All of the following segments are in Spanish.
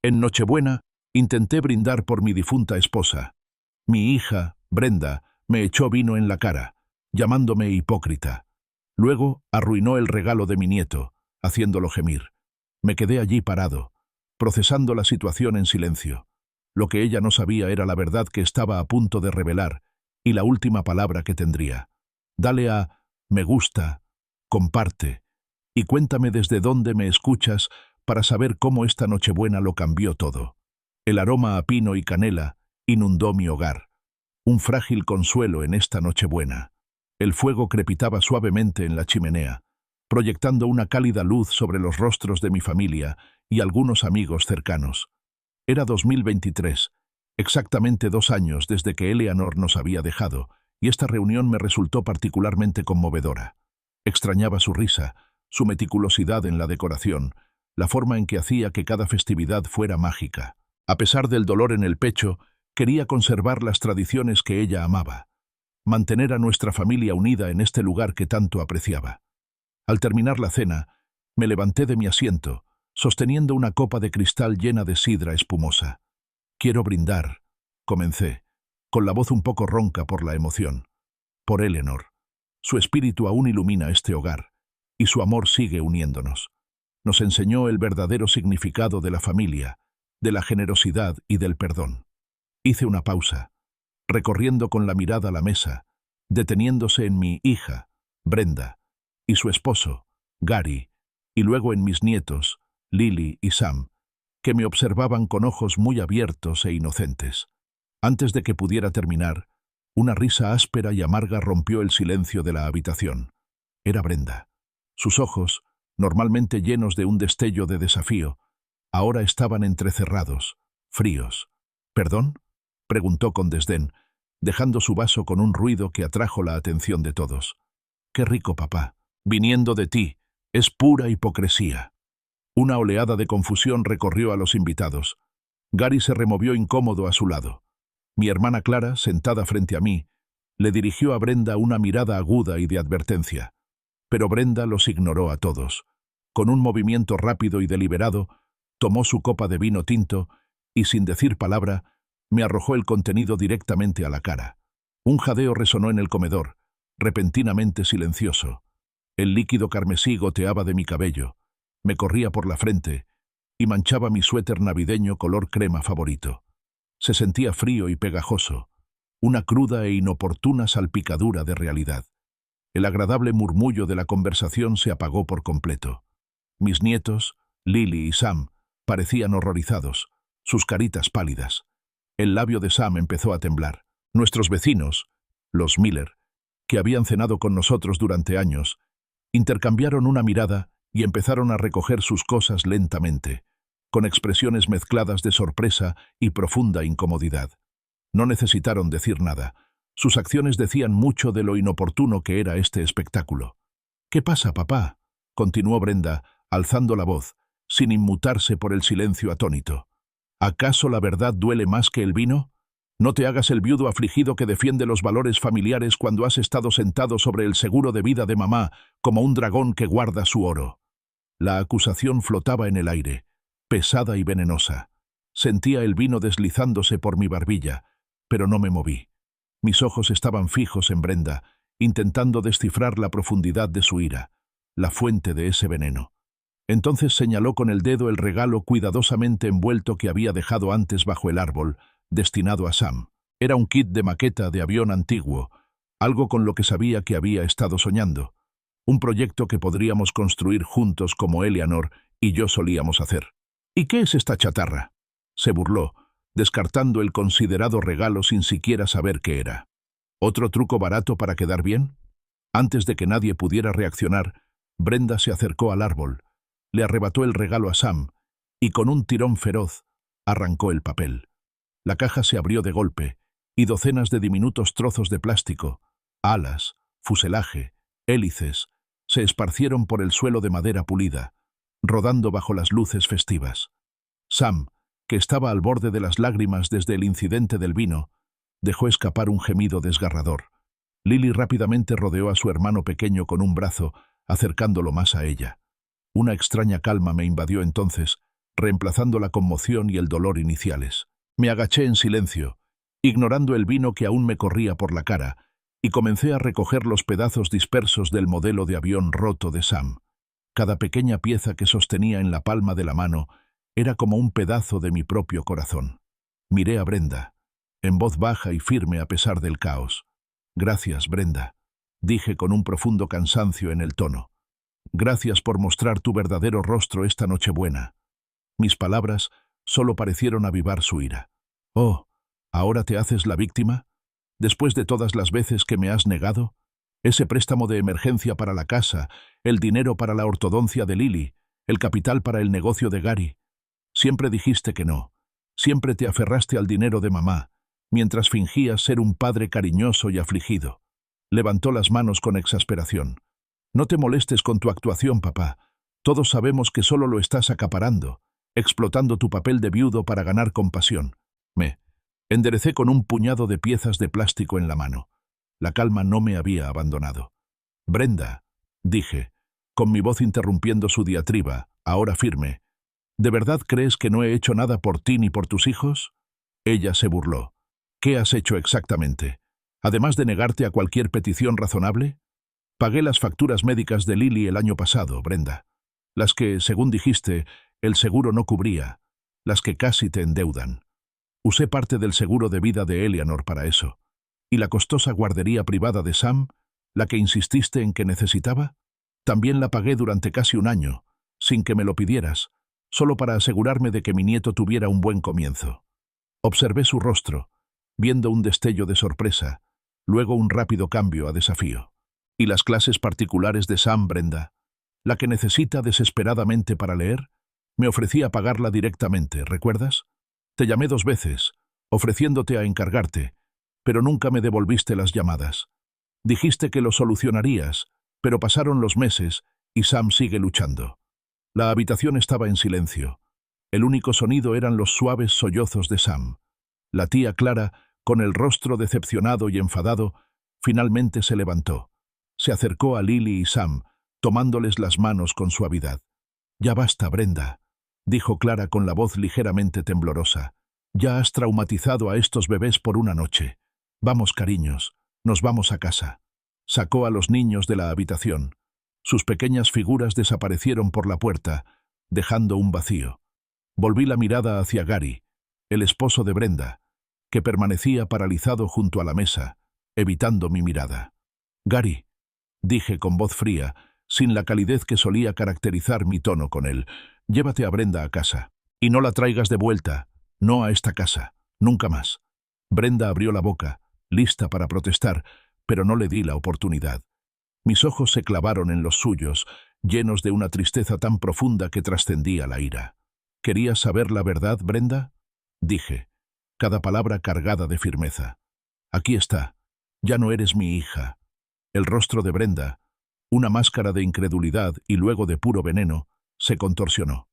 En Nochebuena, intenté brindar por mi difunta esposa. Mi hija, Brenda, me echó vino en la cara, llamándome hipócrita. Luego arruinó el regalo de mi nieto, haciéndolo gemir. Me quedé allí parado, procesando la situación en silencio. Lo que ella no sabía era la verdad que estaba a punto de revelar y la última palabra que tendría. Dale a me gusta, comparte y cuéntame desde dónde me escuchas para saber cómo esta Nochebuena lo cambió todo. El aroma a pino y canela inundó mi hogar. Un frágil consuelo en esta Nochebuena. El fuego crepitaba suavemente en la chimenea, proyectando una cálida luz sobre los rostros de mi familia y algunos amigos cercanos. Era 2023, exactamente 2 años desde que Eleanor nos había dejado, y esta reunión me resultó particularmente conmovedora. Extrañaba su risa, su meticulosidad en la decoración, la forma en que hacía que cada festividad fuera mágica. A pesar del dolor en el pecho, quería conservar las tradiciones que ella amaba, mantener a nuestra familia unida en este lugar que tanto apreciaba. Al terminar la cena, me levanté de mi asiento, sosteniendo una copa de cristal llena de sidra espumosa. Quiero brindar, comencé, con la voz un poco ronca por la emoción. Por Eleanor. Su espíritu aún ilumina este hogar, y su amor sigue uniéndonos. Nos enseñó el verdadero significado de la familia, de la generosidad y del perdón. Hice una pausa, recorriendo con la mirada la mesa, deteniéndose en mi hija, Brenda, y su esposo, Gary, y luego en mis nietos, Lily y Sam, que me observaban con ojos muy abiertos e inocentes. Antes de que pudiera terminar, una risa áspera y amarga rompió el silencio de la habitación. Era Brenda. Sus ojos, normalmente llenos de un destello de desafío, ahora estaban entrecerrados, fríos. ¿Perdón?, preguntó con desdén, dejando su vaso con un ruido que atrajo la atención de todos. «Qué rico, papá. Viniendo de ti, es pura hipocresía». Una oleada de confusión recorrió a los invitados. Gary se removió incómodo a su lado. Mi hermana Clara, sentada frente a mí, le dirigió a Brenda una mirada aguda y de advertencia. Pero Brenda los ignoró a todos. Con un movimiento rápido y deliberado, tomó su copa de vino tinto y, sin decir palabra, me arrojó el contenido directamente a la cara. Un jadeo resonó en el comedor, repentinamente silencioso. El líquido carmesí goteaba de mi cabello, me corría por la frente y manchaba mi suéter navideño color crema favorito. Se sentía frío y pegajoso, una cruda e inoportuna salpicadura de realidad. El agradable murmullo de la conversación se apagó por completo. Mis nietos, Lily y Sam, parecían horrorizados, sus caritas pálidas. El labio de Sam empezó a temblar. Nuestros vecinos, los Miller, que habían cenado con nosotros durante años, intercambiaron una mirada y empezaron a recoger sus cosas lentamente, con expresiones mezcladas de sorpresa y profunda incomodidad. No necesitaron decir nada. Sus acciones decían mucho de lo inoportuno que era este espectáculo. «¿Qué pasa, papá?», continuó Brenda, alzando la voz, sin inmutarse por el silencio atónito. «¿Acaso la verdad duele más que el vino? No te hagas el viudo afligido que defiende los valores familiares cuando has estado sentado sobre el seguro de vida de mamá como un dragón que guarda su oro». La acusación flotaba en el aire, pesada y venenosa. Sentía el vino deslizándose por mi barbilla, pero no me moví. Mis ojos estaban fijos en Brenda, intentando descifrar la profundidad de su ira, la fuente de ese veneno. Entonces señaló con el dedo el regalo cuidadosamente envuelto que había dejado antes bajo el árbol, destinado a Sam. Era un kit de maqueta de avión antiguo, algo con lo que sabía que había estado soñando. Un proyecto que podríamos construir juntos como Eleanor y yo solíamos hacer. «¿Y qué es esta chatarra?», se burló, descartando el considerado regalo sin siquiera saber qué era. ¿Otro truco barato para quedar bien? Antes de que nadie pudiera reaccionar, Brenda se acercó al árbol, le arrebató el regalo a Sam y con un tirón feroz arrancó el papel. La caja se abrió de golpe y docenas de diminutos trozos de plástico, alas, fuselaje, hélices, se esparcieron por el suelo de madera pulida, rodando bajo las luces festivas. Sam, que estaba al borde de las lágrimas desde el incidente del vino, dejó escapar un gemido desgarrador. Lily rápidamente rodeó a su hermano pequeño con un brazo, acercándolo más a ella. Una extraña calma me invadió entonces, reemplazando la conmoción y el dolor iniciales. Me agaché en silencio, ignorando el vino que aún me corría por la cara, y comencé a recoger los pedazos dispersos del modelo de avión roto de Sam. Cada pequeña pieza que sostenía en la palma de la mano era como un pedazo de mi propio corazón. Miré a Brenda, en voz baja y firme a pesar del caos. «Gracias, Brenda», dije con un profundo cansancio en el tono. «Gracias por mostrar tu verdadero rostro esta Nochebuena». Mis palabras solo parecieron avivar su ira. «Oh, ¿ahora te haces la víctima? Después de todas las veces que me has negado, ese préstamo de emergencia para la casa, el dinero para la ortodoncia de Lily, el capital para el negocio de Gary. Siempre dijiste que no. Siempre te aferraste al dinero de mamá, mientras fingías ser un padre cariñoso y afligido». Levantó las manos con exasperación. «No te molestes con tu actuación, papá. Todos sabemos que solo lo estás acaparando, explotando tu papel de viudo para ganar compasión». Me enderecé con un puñado de piezas de plástico en la mano. La calma no me había abandonado. «Brenda», dije, con mi voz interrumpiendo su diatriba, ahora firme, «¿de verdad crees que no he hecho nada por ti ni por tus hijos?» Ella se burló. «¿Qué has hecho exactamente? Además de negarte a cualquier petición razonable?» «Pagué las facturas médicas de Lily el año pasado, Brenda. Las que, según dijiste, el seguro no cubría. Las que casi te endeudan. Usé parte del seguro de vida de Eleanor para eso. ¿Y la costosa guardería privada de Sam, la que insististe en que necesitaba? También la pagué durante casi un año, sin que me lo pidieras, solo para asegurarme de que mi nieto tuviera un buen comienzo». Observé su rostro, viendo un destello de sorpresa, luego un rápido cambio a desafío. «¿Y las clases particulares de Sam, Brenda? ¿La que necesita desesperadamente para leer? Me ofrecí a pagarla directamente, ¿recuerdas? Te llamé 2 veces, ofreciéndote a encargarte, pero nunca me devolviste las llamadas. Dijiste que lo solucionarías, pero pasaron los meses y Sam sigue luchando». La habitación estaba en silencio. El único sonido eran los suaves sollozos de Sam. La tía Clara, con el rostro decepcionado y enfadado, finalmente se levantó. Se acercó a Lily y Sam, tomándoles las manos con suavidad. «Ya basta, Brenda», dijo Clara con la voz ligeramente temblorosa. «Ya has traumatizado a estos bebés por una noche. Vamos, cariños, nos vamos a casa». Sacó a los niños de la habitación. Sus pequeñas figuras desaparecieron por la puerta, dejando un vacío. Volví la mirada hacia Gary, el esposo de Brenda, que permanecía paralizado junto a la mesa, evitando mi mirada. «Gary», dije con voz fría, sin la calidez que solía caracterizar mi tono con él, «llévate a Brenda a casa. Y no la traigas de vuelta, no a esta casa, nunca más». Brenda abrió la boca, lista para protestar, pero no le di la oportunidad. Mis ojos se clavaron en los suyos, llenos de una tristeza tan profunda que trascendía la ira. «¿Querías saber la verdad, Brenda?», dije, cada palabra cargada de firmeza. «Aquí está. Ya no eres mi hija». El rostro de Brenda, una máscara de incredulidad y luego de puro veneno, se contorsionó.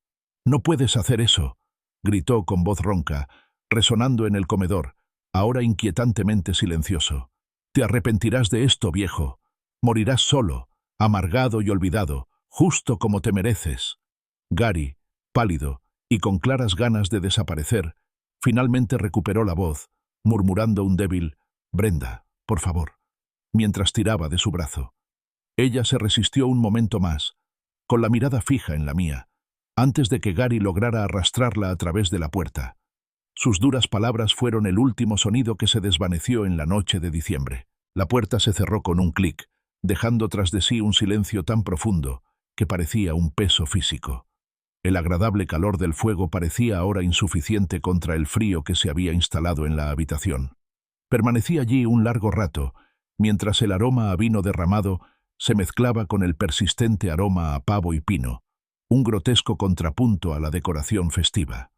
«No puedes hacer eso», gritó con voz ronca, resonando en el comedor, ahora inquietantemente silencioso. «Te arrepentirás de esto, viejo. Morirás solo, amargado y olvidado, justo como te mereces». Gary, pálido y con claras ganas de desaparecer, finalmente recuperó la voz, murmurando un débil «Brenda, por favor», mientras tiraba de su brazo. Ella se resistió un momento más, con la mirada fija en la mía, antes de que Gary lograra arrastrarla a través de la puerta. Sus duras palabras fueron el último sonido que se desvaneció en la noche de diciembre. La puerta se cerró con un clic, dejando tras de sí un silencio tan profundo que parecía un peso físico. El agradable calor del fuego parecía ahora insuficiente contra el frío que se había instalado en la habitación. Permanecí allí un largo rato, mientras el aroma a vino derramado se mezclaba con el persistente aroma a pavo y pino, un grotesco contrapunto a la decoración festiva.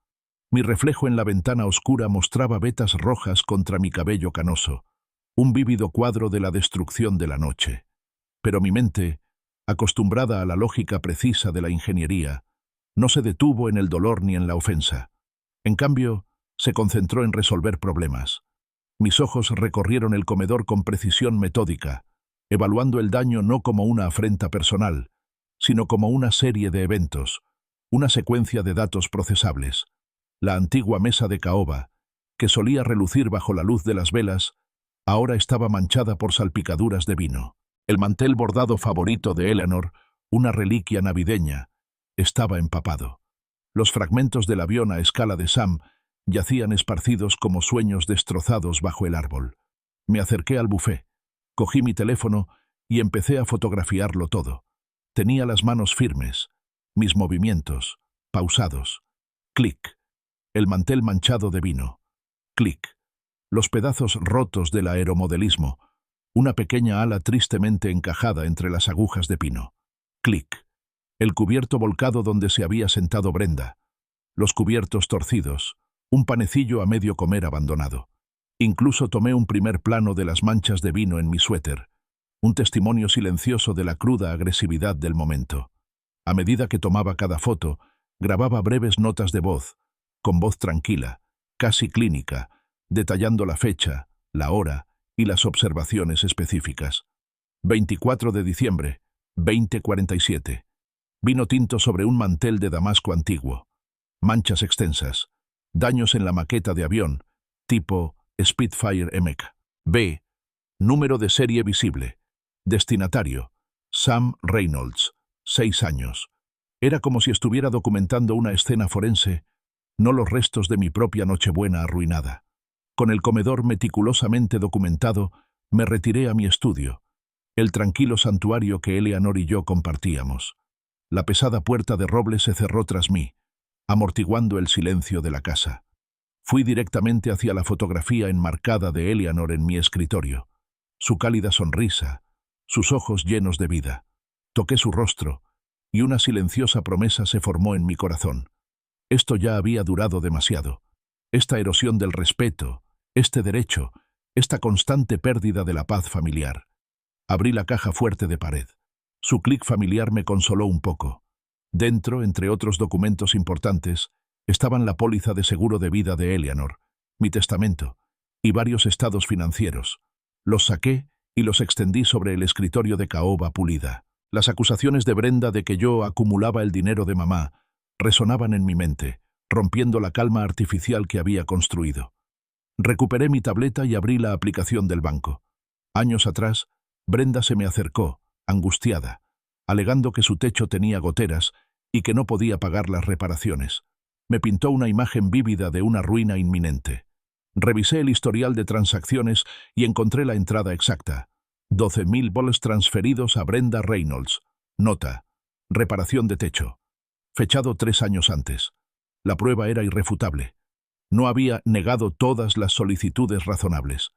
Mi reflejo en la ventana oscura mostraba vetas rojas contra mi cabello canoso, un vívido cuadro de la destrucción de la noche. Pero mi mente, acostumbrada a la lógica precisa de la ingeniería, no se detuvo en el dolor ni en la ofensa. En cambio, se concentró en resolver problemas. Mis ojos recorrieron el comedor con precisión metódica, evaluando el daño no como una afrenta personal, sino como una serie de eventos, Una secuencia de datos procesables. La antigua mesa de caoba, que solía relucir bajo la luz de las velas, ahora estaba manchada por salpicaduras de vino. El mantel bordado favorito de Eleanor, una reliquia navideña, estaba empapado. Los fragmentos del avión a escala de Sam yacían esparcidos como sueños destrozados bajo el árbol. Me acerqué al bufé, cogí mi teléfono y empecé a fotografiarlo todo. Tenía las manos firmes, mis movimientos, pausados. Clic. El mantel manchado de vino. Clic. Los pedazos rotos del aeromodelismo, una pequeña ala tristemente encajada entre las agujas de pino. Clic. El cubierto volcado donde se había sentado Brenda. Los cubiertos torcidos, un panecillo a medio comer abandonado. Incluso tomé un primer plano de las manchas de vino en mi suéter, un testimonio silencioso de la cruda agresividad del momento. A medida que tomaba cada foto, grababa breves notas de voz, con voz tranquila, casi clínica, detallando la fecha, la hora y las observaciones específicas. 24 de diciembre, 20:47. Vino tinto sobre un mantel de damasco antiguo. Manchas extensas. Daños en la maqueta de avión, tipo Spitfire MK. B. Número de serie visible. Destinatario. Sam Reynolds, 6 años. Era como si estuviera documentando una escena forense, no los restos de mi propia Nochebuena arruinada. Con el comedor meticulosamente documentado, me retiré a mi estudio, el tranquilo santuario que Eleanor y yo compartíamos. La pesada puerta de roble se cerró tras mí, amortiguando el silencio de la casa. Fui directamente hacia la fotografía enmarcada de Eleanor en mi escritorio. Su cálida sonrisa, sus ojos llenos de vida. Toqué su rostro, y una silenciosa promesa se formó en mi corazón. Esto ya había durado demasiado. Esta erosión del respeto, este derecho, esta constante pérdida de la paz familiar. Abrí la caja fuerte de pared. Su clic familiar me consoló un poco. Dentro, entre otros documentos importantes, estaban la póliza de seguro de vida de Eleanor, mi testamento y varios estados financieros. Los saqué y los extendí sobre el escritorio de caoba pulida. Las acusaciones de Brenda de que yo acumulaba el dinero de mamá resonaban en mi mente, rompiendo la calma artificial que había construido. Recuperé mi tableta y abrí la aplicación del banco. Años atrás, Brenda se me acercó, angustiada, alegando que su techo tenía goteras y que no podía pagar las reparaciones. Me pintó una imagen vívida de una ruina inminente. Revisé el historial de transacciones y encontré la entrada exacta. $12,000 transferidos a Brenda Reynolds. Nota: reparación de techo. Fechado 3 años antes. La prueba era irrefutable. No había negado todas las solicitudes razonables.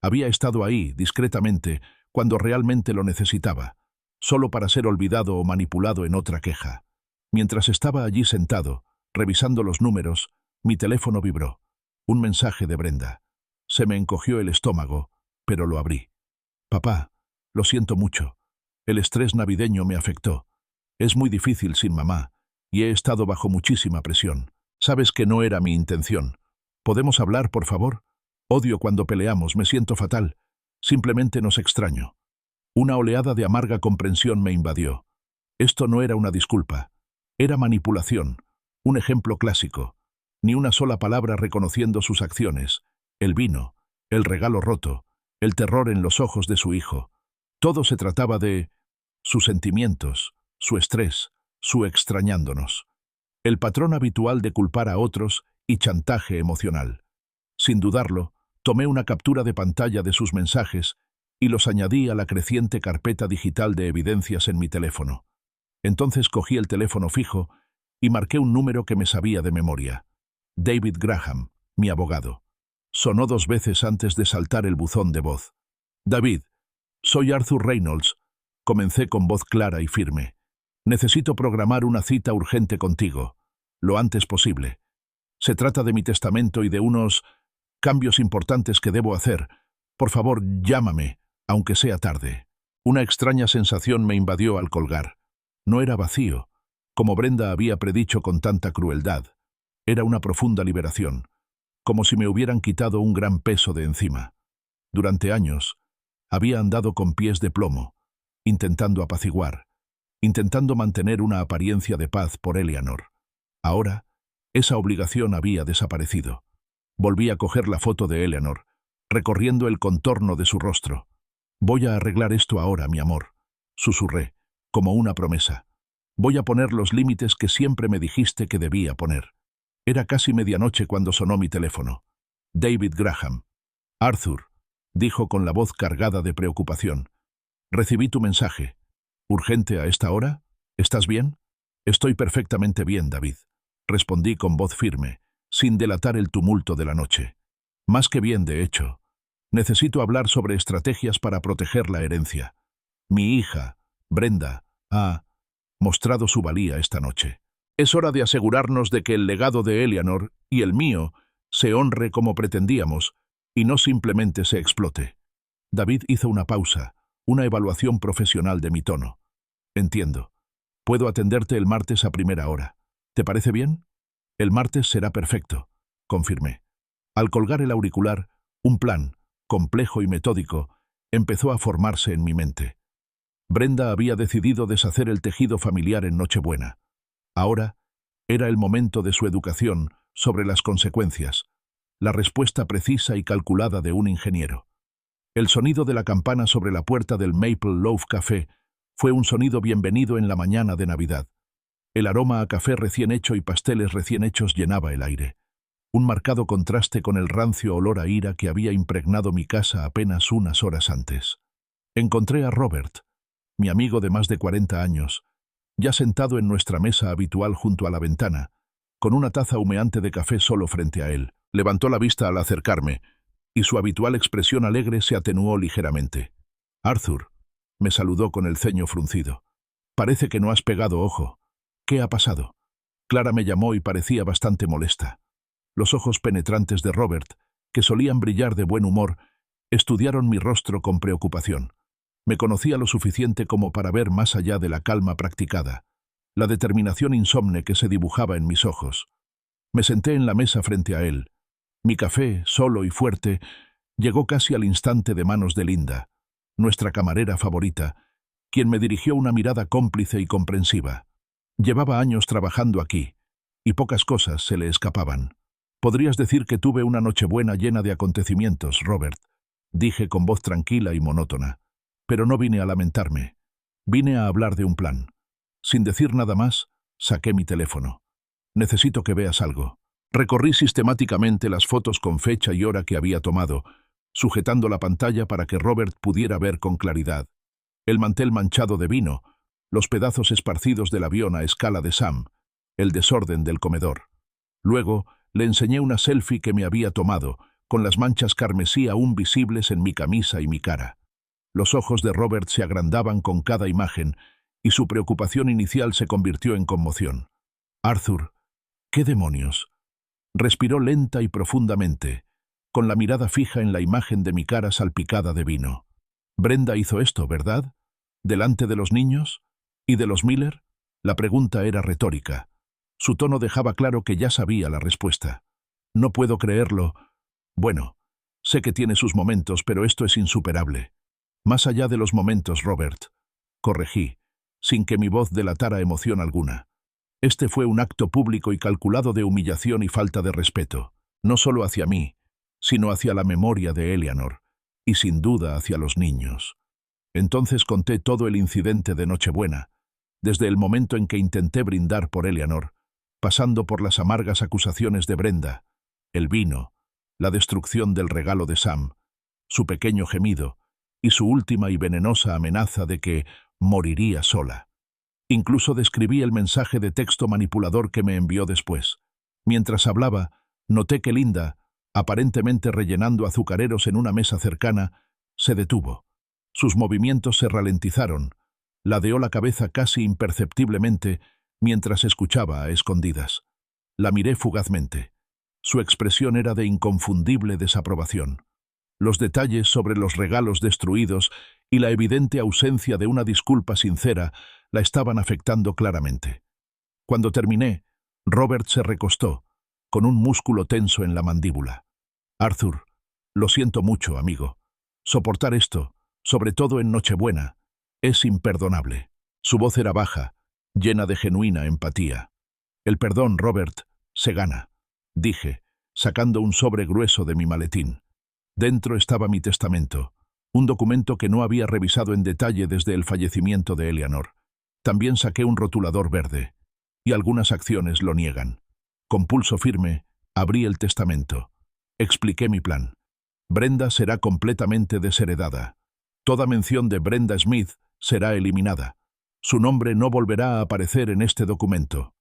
Había estado ahí, discretamente, cuando realmente lo necesitaba, solo para ser olvidado o manipulado en otra queja. Mientras estaba allí sentado, revisando los números, mi teléfono vibró. Un mensaje de Brenda. Se me encogió el estómago, pero lo abrí. Papá, lo siento mucho. El estrés navideño me afectó. Es muy difícil sin mamá, y he estado bajo muchísima presión. Sabes que no era mi intención. ¿Podemos hablar, por favor? Odio cuando peleamos, me siento fatal. Simplemente nos extraño. Una oleada de amarga comprensión me invadió. Esto no era una disculpa. Era manipulación. Un ejemplo clásico. Ni una sola palabra reconociendo sus acciones. El vino, el regalo roto, el terror en los ojos de su hijo. Todo se trataba de sus sentimientos, su estrés, su extrañándonos. El patrón habitual de culpar a otros y chantaje emocional. Sin dudarlo, tomé una captura de pantalla de sus mensajes y los añadí a la creciente carpeta digital de evidencias en mi teléfono. Entonces cogí el teléfono fijo y marqué un número que me sabía de memoria. David Graham, mi abogado. Sonó 2 veces antes de saltar el buzón de voz. David, soy Arthur Reynolds. Comencé con voz clara y firme. Necesito programar una cita urgente contigo, lo antes posible. Se trata de mi testamento y de unos cambios importantes que debo hacer. Por favor, llámame, aunque sea tarde. Una extraña sensación me invadió al colgar. No era vacío, como Brenda había predicho con tanta crueldad. Era una profunda liberación, como si me hubieran quitado un gran peso de encima. Durante años, había andado con pies de plomo, intentando apaciguar, intentando mantener una apariencia de paz por Eleanor. Ahora, esa obligación había desaparecido. Volví a coger la foto de Eleanor, recorriendo el contorno de su rostro. «Voy a arreglar esto ahora, mi amor», susurré, como una promesa. «Voy a poner los límites que siempre me dijiste que debía poner». Era casi medianoche cuando sonó mi teléfono. David Graham. «Arthur», dijo con la voz cargada de preocupación. «Recibí tu mensaje. ¿Urgente a esta hora? ¿Estás bien?» «Estoy perfectamente bien, David», respondí con voz firme, sin delatar el tumulto de la noche. «Más que bien, de hecho. Necesito hablar sobre estrategias para proteger la herencia. Mi hija, Brenda, ha mostrado su valía esta noche. Es hora de asegurarnos de que el legado de Eleanor y el mío se honre como pretendíamos y no simplemente se explote». David hizo una pausa, una evaluación profesional de mi tono. «Entiendo. Puedo atenderte el martes a primera hora. ¿Te parece bien?» «El martes será perfecto», confirmé. Al colgar el auricular, un plan, complejo y metódico, empezó a formarse en mi mente. Brenda había decidido deshacer el tejido familiar en Nochebuena. Ahora era el momento de su educación sobre las consecuencias, la respuesta precisa y calculada de un ingeniero. El sonido de la campana sobre la puerta del Maple Loaf Café fue un sonido bienvenido en la mañana de Navidad. El aroma a café recién hecho y pasteles recién hechos llenaba el aire. Un marcado contraste con el rancio olor a ira que había impregnado mi casa apenas unas horas antes. Encontré a Robert, mi amigo de más de 40 años, ya sentado en nuestra mesa habitual junto a la ventana, con una taza humeante de café solo frente a él. Levantó la vista al acercarme, y su habitual expresión alegre se atenuó ligeramente. «Arthur», me saludó con el ceño fruncido. «Parece que no has pegado ojo. ¿Qué ha pasado?» Clara me llamó y parecía bastante molesta. Los ojos penetrantes de Robert, que solían brillar de buen humor, estudiaron mi rostro con preocupación. Me conocía lo suficiente como para ver más allá de la calma practicada, la determinación insomne que se dibujaba en mis ojos. Me senté en la mesa frente a él. Mi café, solo y fuerte, llegó casi al instante de manos de Linda, nuestra camarera favorita, quien me dirigió una mirada cómplice y comprensiva. Llevaba años trabajando aquí, y pocas cosas se le escapaban. «Podrías decir que tuve una Nochebuena llena de acontecimientos, Robert», dije con voz tranquila y monótona. «Pero no vine a lamentarme. Vine a hablar de un plan». Sin decir nada más, saqué mi teléfono. «Necesito que veas algo». Recorrí sistemáticamente las fotos con fecha y hora que había tomado, sujetando la pantalla para que Robert pudiera ver con claridad. El mantel manchado de vino, los pedazos esparcidos del avión a escala de Sam, el desorden del comedor. Luego, le enseñé una selfie que me había tomado, con las manchas carmesí aún visibles en mi camisa y mi cara. Los ojos de Robert se agrandaban con cada imagen, y su preocupación inicial se convirtió en conmoción. «Arthur, ¿qué demonios?». Respiró lenta y profundamente, con la mirada fija en la imagen de mi cara salpicada de vino. «Brenda hizo esto, ¿verdad? ¿Delante de los niños? ¿Y de los Miller?». La pregunta era retórica. Su tono dejaba claro que ya sabía la respuesta. «No puedo creerlo». «Bueno, sé que tiene sus momentos, pero esto es insuperable». «Más allá de los momentos, Robert», corregí, sin que mi voz delatara emoción alguna. Este fue un acto público y calculado de humillación y falta de respeto, no solo hacia mí, sino hacia la memoria de Eleanor, y sin duda hacia los niños. Entonces conté todo el incidente de Nochebuena, desde el momento en que intenté brindar por Eleanor, pasando por las amargas acusaciones de Brenda, el vino, la destrucción del regalo de Sam, su pequeño gemido y su última y venenosa amenaza de que moriría sola. Incluso describí el mensaje de texto manipulador que me envió después. Mientras hablaba, noté que Linda, aparentemente rellenando azucareros en una mesa cercana, se detuvo. Sus movimientos se ralentizaron, ladeó la cabeza casi imperceptiblemente mientras escuchaba a escondidas. La miré fugazmente. Su expresión era de inconfundible desaprobación. Los detalles sobre los regalos destruidos y la evidente ausencia de una disculpa sincera la estaban afectando claramente. Cuando terminé, Robert se recostó, con un músculo tenso en la mandíbula. «Arthur, lo siento mucho, amigo. Soportar esto, sobre todo en Nochebuena, es imperdonable». Su voz era baja, llena de genuina empatía. El perdón, Robert, se gana, dije, sacando un sobre grueso de mi maletín. Dentro estaba mi testamento, un documento que no había revisado en detalle desde el fallecimiento de Eleanor. También saqué un rotulador verde, y algunas acciones lo niegan. Con pulso firme, abrí el testamento. Expliqué mi plan. Brenda será completamente desheredada. Toda mención de Brenda Smith será eliminada. Su nombre no volverá a aparecer en este documento.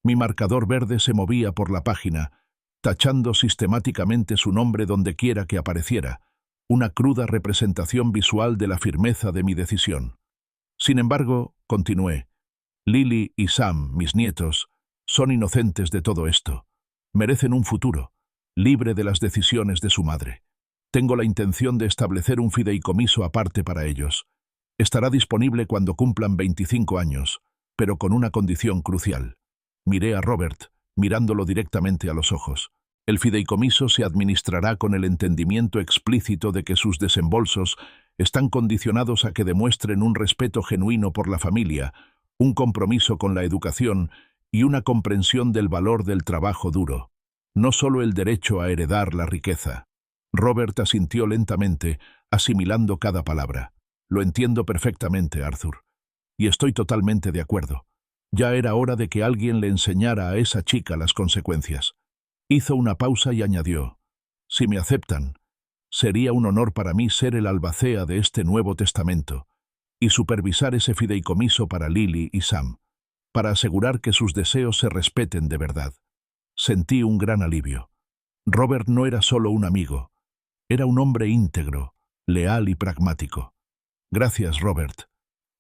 Mi marcador verde se movía por la página, tachando sistemáticamente su nombre donde quiera que apareciera, una cruda representación visual de la firmeza de mi decisión. Sin embargo, continué, Lily y Sam, mis nietos, son inocentes de todo esto. Merecen un futuro, libre de las decisiones de su madre. Tengo la intención de establecer un fideicomiso aparte para ellos. Estará disponible cuando cumplan 25 años, pero con una condición crucial. Miré a Robert, mirándolo directamente a los ojos. El fideicomiso se administrará con el entendimiento explícito de que sus desembolsos están condicionados a que demuestren un respeto genuino por la familia, un compromiso con la educación y una comprensión del valor del trabajo duro. No solo el derecho a heredar la riqueza. Robert asintió lentamente, asimilando cada palabra. Lo entiendo perfectamente, Arthur. Y estoy totalmente de acuerdo. Ya era hora de que alguien le enseñara a esa chica las consecuencias. Hizo una pausa y añadió, si me aceptan, sería un honor para mí ser el albacea de este nuevo testamento y supervisar ese fideicomiso para Lily y Sam, para asegurar que sus deseos se respeten de verdad. Sentí un gran alivio. Robert no era solo un amigo, era un hombre íntegro, leal y pragmático. Gracias, Robert,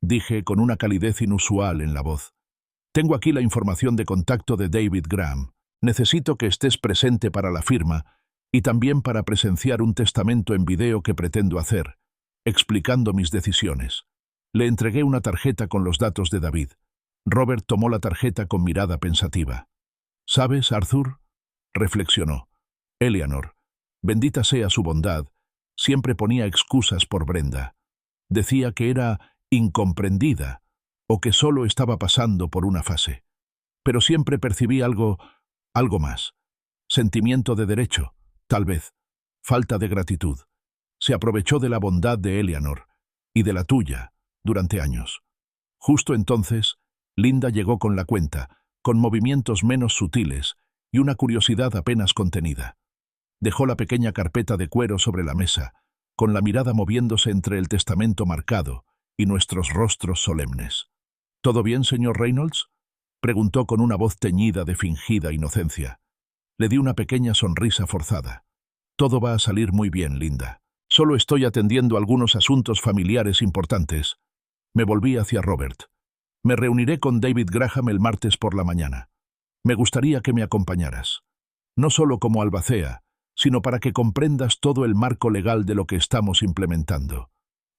dije con una calidez inusual en la voz. Tengo aquí la información de contacto de David Graham. Necesito que estés presente para la firma y también para presenciar un testamento en video que pretendo hacer, explicando mis decisiones. Le entregué una tarjeta con los datos de David. Robert tomó la tarjeta con mirada pensativa. ¿Sabes, Arthur?, reflexionó. Eleanor, bendita sea su bondad, siempre ponía excusas por Brenda. Decía que era incomprendida o que solo estaba pasando por una fase. Pero siempre percibí algo más. Sentimiento de derecho, tal vez. Falta de gratitud. Se aprovechó de la bondad de Eleanor y de la tuya durante años. Justo entonces, Linda llegó con la cuenta, con movimientos menos sutiles y una curiosidad apenas contenida. Dejó la pequeña carpeta de cuero sobre la mesa, con la mirada moviéndose entre el testamento marcado y nuestros rostros solemnes. ¿Todo bien, señor Reynolds?, preguntó con una voz teñida de fingida inocencia. Le di una pequeña sonrisa forzada. Todo va a salir muy bien, Linda. Solo estoy atendiendo algunos asuntos familiares importantes. Me volví hacia Robert. Me reuniré con David Graham el martes por la mañana. Me gustaría que me acompañaras. No solo como albacea, sino para que comprendas todo el marco legal de lo que estamos implementando,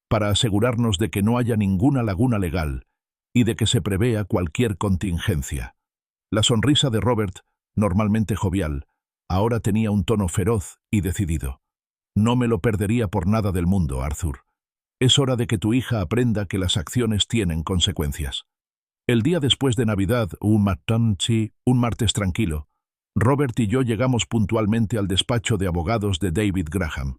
para asegurarnos de que no haya ninguna laguna legal y de que se prevea cualquier contingencia. La sonrisa de Robert, normalmente jovial, ahora tenía un tono feroz y decidido. No me lo perdería por nada del mundo, Arthur. Es hora de que tu hija aprenda que las acciones tienen consecuencias. El día después de Navidad, un martes tranquilo, Robert y yo llegamos puntualmente al despacho de abogados de David Graham.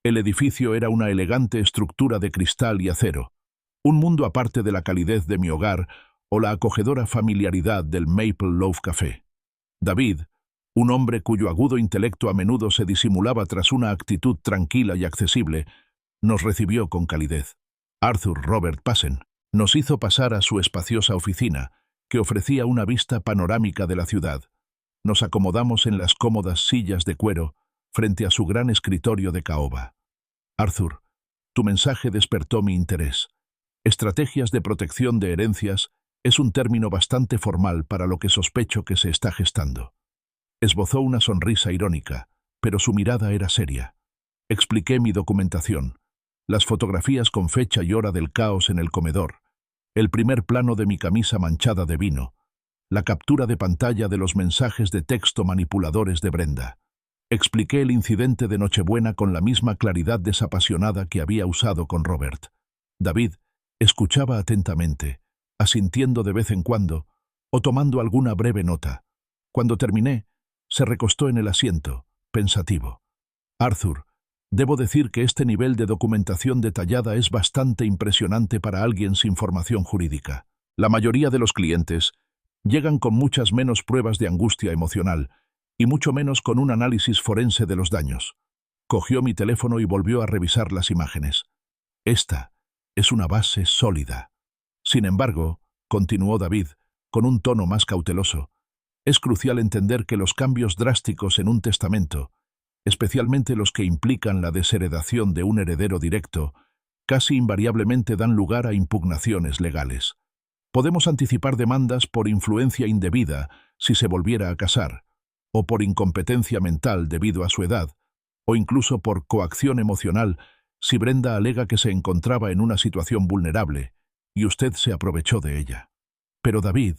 El edificio era una elegante estructura de cristal y acero, un mundo aparte de la calidez de mi hogar o la acogedora familiaridad del Maple Loaf Café. David, un hombre cuyo agudo intelecto a menudo se disimulaba tras una actitud tranquila y accesible, nos recibió con calidez. Arthur Robert pasen. Nos hizo pasar a su espaciosa oficina, que ofrecía una vista panorámica de la ciudad. Nos acomodamos en las cómodas sillas de cuero frente a su gran escritorio de caoba. Arthur, tu mensaje despertó mi interés. Estrategias de protección de herencias es un término bastante formal para lo que sospecho que se está gestando. Esbozó una sonrisa irónica, pero su mirada era seria. Expliqué mi documentación, las fotografías con fecha y hora del caos en el comedor, el primer plano de mi camisa manchada de vino, la captura de pantalla de los mensajes de texto manipuladores de Brenda. Expliqué el incidente de Nochebuena con la misma claridad desapasionada que había usado con Robert. David escuchaba atentamente, asintiendo de vez en cuando o tomando alguna breve nota. Cuando terminé, se recostó en el asiento, pensativo. Arthur, debo decir que este nivel de documentación detallada es bastante impresionante para alguien sin formación jurídica. La mayoría de los clientes llegan con muchas menos pruebas de angustia emocional y mucho menos con un análisis forense de los daños. Cogió mi teléfono y volvió a revisar las imágenes. Esta es una base sólida. Sin embargo, continuó David, con un tono más cauteloso, es crucial entender que los cambios drásticos en un testamento, especialmente los que implican la desheredación de un heredero directo, casi invariablemente dan lugar a impugnaciones legales. Podemos anticipar demandas por influencia indebida si se volviera a casar, o por incompetencia mental debido a su edad, o incluso por coacción emocional si Brenda alega que se encontraba en una situación vulnerable y usted se aprovechó de ella. Pero David,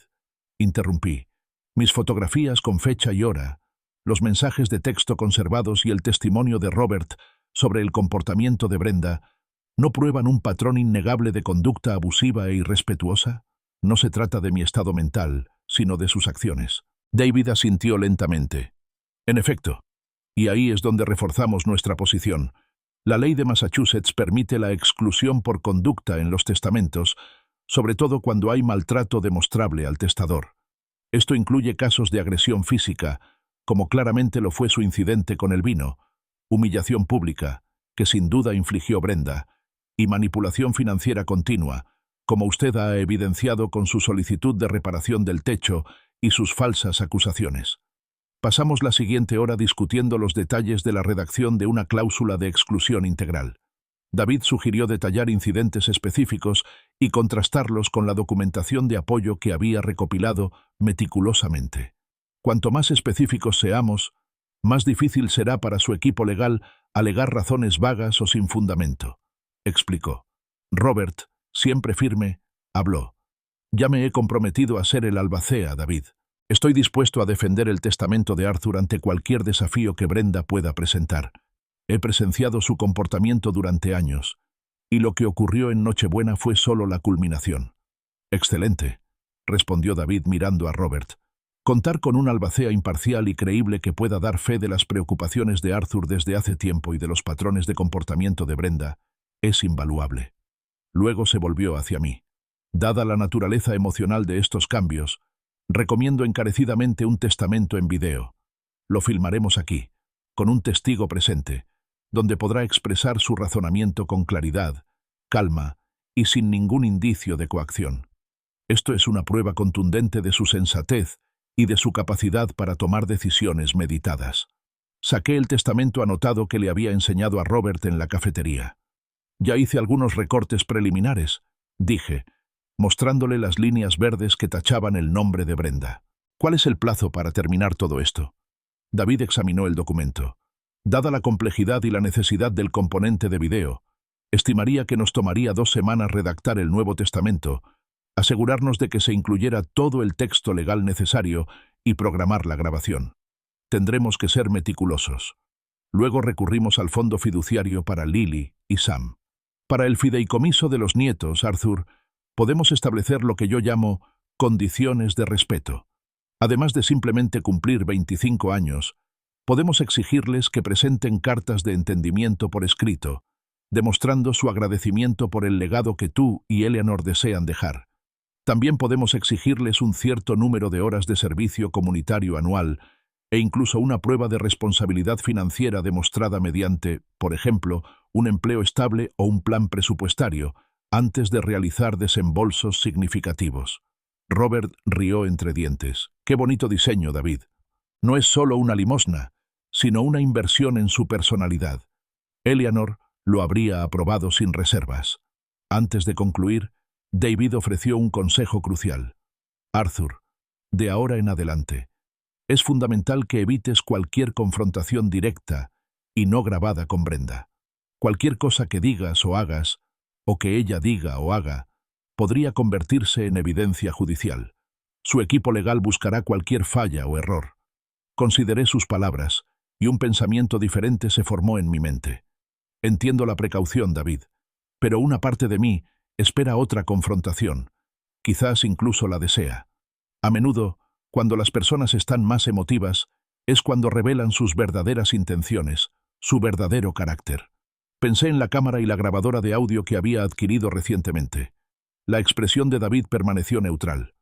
interrumpí, mis fotografías con fecha y hora, los mensajes de texto conservados y el testimonio de Robert sobre el comportamiento de Brenda, ¿no prueban un patrón innegable de conducta abusiva e irrespetuosa? No se trata de mi estado mental, sino de sus acciones. David asintió lentamente. En efecto, y ahí es donde reforzamos nuestra posición. La ley de Massachusetts permite la exclusión por conducta en los testamentos, sobre todo cuando hay maltrato demostrable al testador. Esto incluye casos de agresión física, como claramente lo fue su incidente con el vino, humillación pública, que sin duda infligió Brenda, y manipulación financiera continua, como usted ha evidenciado con su solicitud de reparación del techo y sus falsas acusaciones. Pasamos la siguiente hora discutiendo los detalles de la redacción de una cláusula de exclusión integral. David sugirió detallar incidentes específicos y contrastarlos con la documentación de apoyo que había recopilado meticulosamente. Cuanto más específicos seamos, más difícil será para su equipo legal alegar razones vagas o sin fundamento, explicó. Robert, siempre firme, habló. Ya me he comprometido a ser el albacea, David. Estoy dispuesto a defender el testamento de Arthur ante cualquier desafío que Brenda pueda presentar. He presenciado su comportamiento durante años, y lo que ocurrió en Nochebuena fue solo la culminación. Excelente, respondió David mirando a Robert. Contar con un albacea imparcial y creíble que pueda dar fe de las preocupaciones de Arthur desde hace tiempo y de los patrones de comportamiento de Brenda es invaluable. Luego se volvió hacia mí. Dada la naturaleza emocional de estos cambios, recomiendo encarecidamente un testamento en video. Lo filmaremos aquí, con un testigo presente, donde podrá expresar su razonamiento con claridad, calma y sin ningún indicio de coacción. Esto es una prueba contundente de su sensatez y de su capacidad para tomar decisiones meditadas. Saqué el testamento anotado que le había enseñado a Robert en la cafetería. Ya hice algunos recortes preliminares, dije, mostrándole las líneas verdes que tachaban el nombre de Brenda. ¿Cuál es el plazo para terminar todo esto? David examinó el documento. Dada la complejidad y la necesidad del componente de video, estimaría que nos tomaría 2 semanas redactar el Nuevo Testamento, asegurarnos de que se incluyera todo el texto legal necesario y programar la grabación. Tendremos que ser meticulosos. Luego recurrimos al fondo fiduciario para Lily y Sam. Para el fideicomiso de los nietos, Arthur, podemos establecer lo que yo llamo condiciones de respeto. Además de simplemente cumplir 25 años, podemos exigirles que presenten cartas de entendimiento por escrito, demostrando su agradecimiento por el legado que tú y Eleanor desean dejar. También podemos exigirles un cierto número de horas de servicio comunitario anual e incluso una prueba de responsabilidad financiera demostrada mediante, por ejemplo, un empleo estable o un plan presupuestario, antes de realizar desembolsos significativos. Robert rió entre dientes. ¡Qué bonito diseño, David! No es solo una limosna, sino una inversión en su personalidad. Eleanor lo habría aprobado sin reservas. Antes de concluir, David ofreció un consejo crucial. Arthur, de ahora en adelante, es fundamental que evites cualquier confrontación directa y no grabada con Brenda. Cualquier cosa que digas o hagas, o que ella diga o haga, podría convertirse en evidencia judicial. Su equipo legal buscará cualquier falla o error. Consideré sus palabras, y un pensamiento diferente se formó en mi mente. Entiendo la precaución, David, pero una parte de mí espera otra confrontación. Quizás incluso la desea. A menudo, Cuando las personas están más emotivas, es cuando revelan sus verdaderas intenciones, su verdadero carácter. Pensé en la cámara y la grabadora de audio que había adquirido recientemente. La expresión de David permaneció neutral.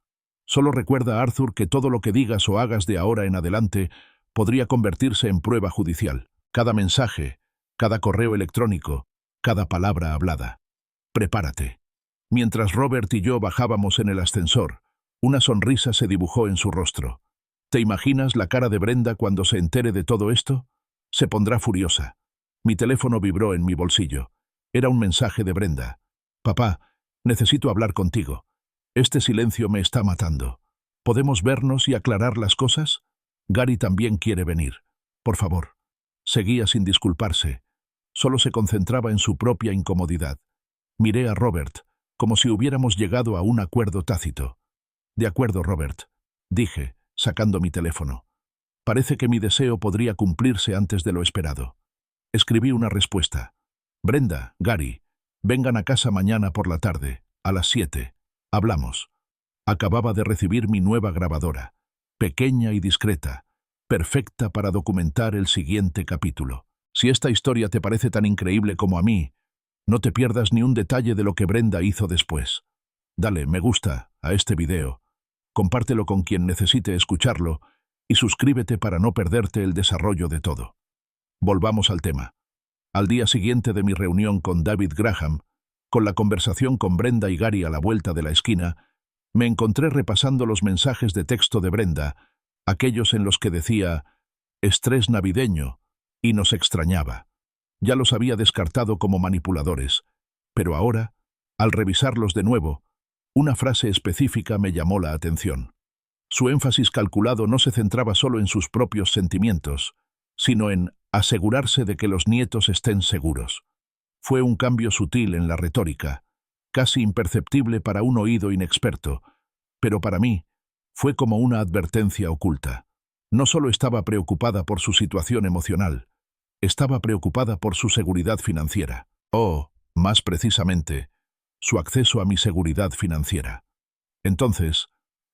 Solo recuerda, Arthur, que todo lo que digas o hagas de ahora en adelante podría convertirse en prueba judicial. Cada mensaje, cada correo electrónico, cada palabra hablada. Prepárate. Mientras Robert y yo bajábamos en el ascensor, una sonrisa se dibujó en su rostro. ¿Te imaginas la cara de Brenda cuando se entere de todo esto? Se pondrá furiosa. Mi teléfono vibró en mi bolsillo. Era un mensaje de Brenda. Papá, necesito hablar contigo. Este silencio me está matando. ¿Podemos vernos y aclarar las cosas? Gary también quiere venir. Por favor. Seguía sin disculparse. Solo se concentraba en su propia incomodidad. Miré a Robert, como si hubiéramos llegado a un acuerdo tácito. De acuerdo, Robert, dije, sacando mi teléfono. Parece que mi deseo podría cumplirse antes de lo esperado. Escribí una respuesta. Brenda, Gary, vengan a casa mañana por la tarde, a las 7. Hablamos. Acababa de recibir mi nueva grabadora, pequeña y discreta, perfecta para documentar el siguiente capítulo. Si esta historia te parece tan increíble como a mí, no te pierdas ni un detalle de lo que Brenda hizo después. Dale me gusta a este video, compártelo con quien necesite escucharlo y suscríbete para no perderte el desarrollo de todo. Volvamos al tema. Al día siguiente de mi reunión con David Graham, con la conversación con Brenda y Gary a la vuelta de la esquina, me encontré repasando los mensajes de texto de Brenda, aquellos en los que decía «estrés navideño» y nos extrañaba. Ya los había descartado como manipuladores, pero ahora, al revisarlos de nuevo, una frase específica me llamó la atención. Su énfasis calculado no se centraba solo en sus propios sentimientos, sino en asegurarse de que los nietos estén seguros. Fue un cambio sutil en la retórica, casi imperceptible para un oído inexperto, pero para mí fue como una advertencia oculta. No solo estaba preocupada por su situación emocional, estaba preocupada por su seguridad financiera. O, más precisamente, su acceso a mi seguridad financiera. Entonces,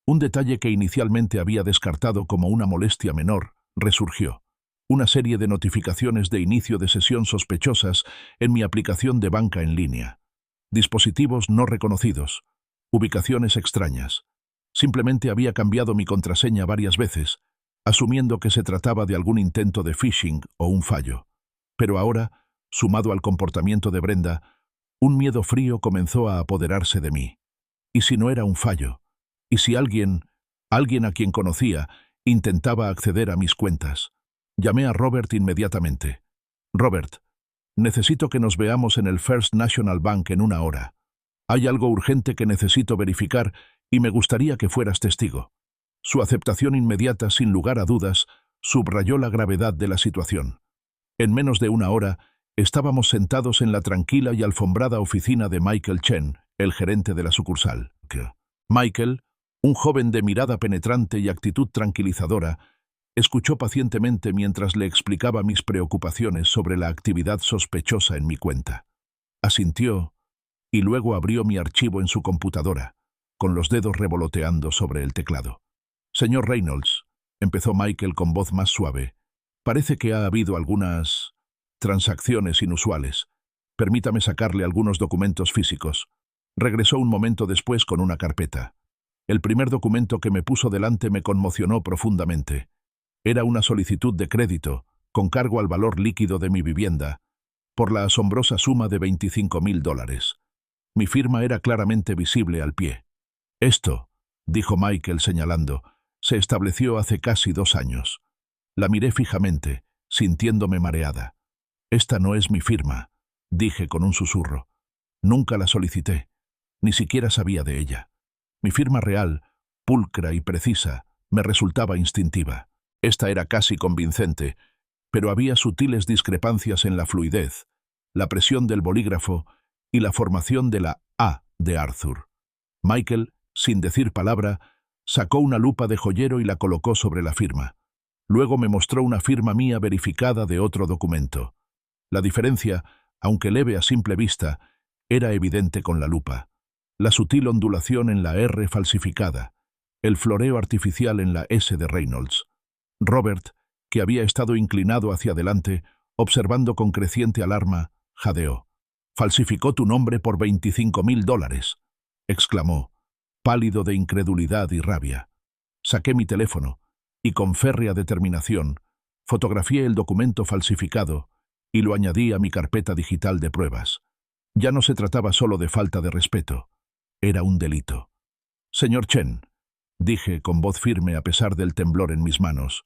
un detalle que inicialmente había descartado como una molestia menor, resurgió. Una serie de notificaciones de inicio de sesión sospechosas en mi aplicación de banca en línea. Dispositivos no reconocidos. Ubicaciones extrañas. Simplemente había cambiado mi contraseña varias veces, asumiendo que se trataba de algún intento de phishing o un fallo. Pero ahora, sumado al comportamiento de Brenda, un miedo frío comenzó a apoderarse de mí. ¿Y si no era un fallo? ¿Y si alguien a quien conocía, intentaba acceder a mis cuentas? Llamé a Robert inmediatamente. Robert, necesito que nos veamos en el First National Bank en 1 hora. Hay algo urgente que necesito verificar y me gustaría que fueras testigo. Su aceptación inmediata, sin lugar a dudas, subrayó la gravedad de la situación. En menos de 1 hora, estábamos sentados en la tranquila y alfombrada oficina de Michael Chen, el gerente de la sucursal. Michael, un joven de mirada penetrante y actitud tranquilizadora, escuchó pacientemente mientras le explicaba mis preocupaciones sobre la actividad sospechosa en mi cuenta. Asintió y luego abrió mi archivo en su computadora, con los dedos revoloteando sobre el teclado. Señor Reynolds, empezó Michael con voz más suave, parece que ha habido algunas transacciones inusuales. Permítame sacarle algunos documentos físicos. Regresó un momento después con una carpeta. El primer documento que me puso delante me conmocionó profundamente. Era una solicitud de crédito, con cargo al valor líquido de mi vivienda, por la asombrosa suma de $25,000. Mi firma era claramente visible al pie. Esto, dijo Michael señalando, se estableció hace casi 2 años. La miré fijamente, sintiéndome mareada. Esta no es mi firma, dije con un susurro. Nunca la solicité, ni siquiera sabía de ella. Mi firma real, pulcra y precisa, me resultaba instintiva. Esta era casi convincente, pero había sutiles discrepancias en la fluidez, la presión del bolígrafo y la formación de la A de Arthur. Michael, sin decir palabra, sacó una lupa de joyero y la colocó sobre la firma. Luego me mostró una firma mía verificada de otro documento. La diferencia, aunque leve a simple vista, era evidente con la lupa. La sutil ondulación en la R falsificada, el floreo artificial en la S de Reynolds. Robert, que había estado inclinado hacia adelante, observando con creciente alarma, jadeó. «Falsificó tu nombre por $25.000», exclamó, pálido de incredulidad y rabia. Saqué mi teléfono y, con férrea determinación, fotografié el documento falsificado y lo añadí a mi carpeta digital de pruebas. Ya no se trataba solo de falta de respeto, era un delito. «Señor Chen», dije con voz firme a pesar del temblor en mis manos,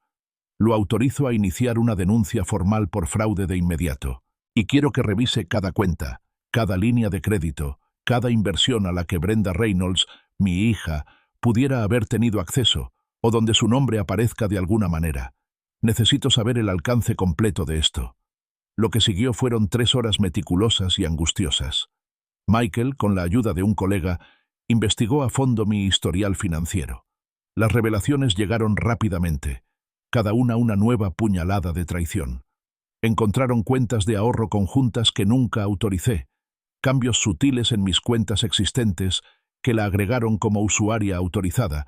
«lo autorizo a iniciar una denuncia formal por fraude de inmediato, y quiero que revise cada cuenta, cada línea de crédito, cada inversión a la que Brenda Reynolds, mi hija, pudiera haber tenido acceso, o donde su nombre aparezca de alguna manera. Necesito saber el alcance completo de esto». Lo que siguió fueron 3 horas meticulosas y angustiosas. Michael, con la ayuda de un colega, investigó a fondo mi historial financiero. Las revelaciones llegaron rápidamente, cada una nueva puñalada de traición. Encontraron cuentas de ahorro conjuntas que nunca autoricé, cambios sutiles en mis cuentas existentes que la agregaron como usuaria autorizada,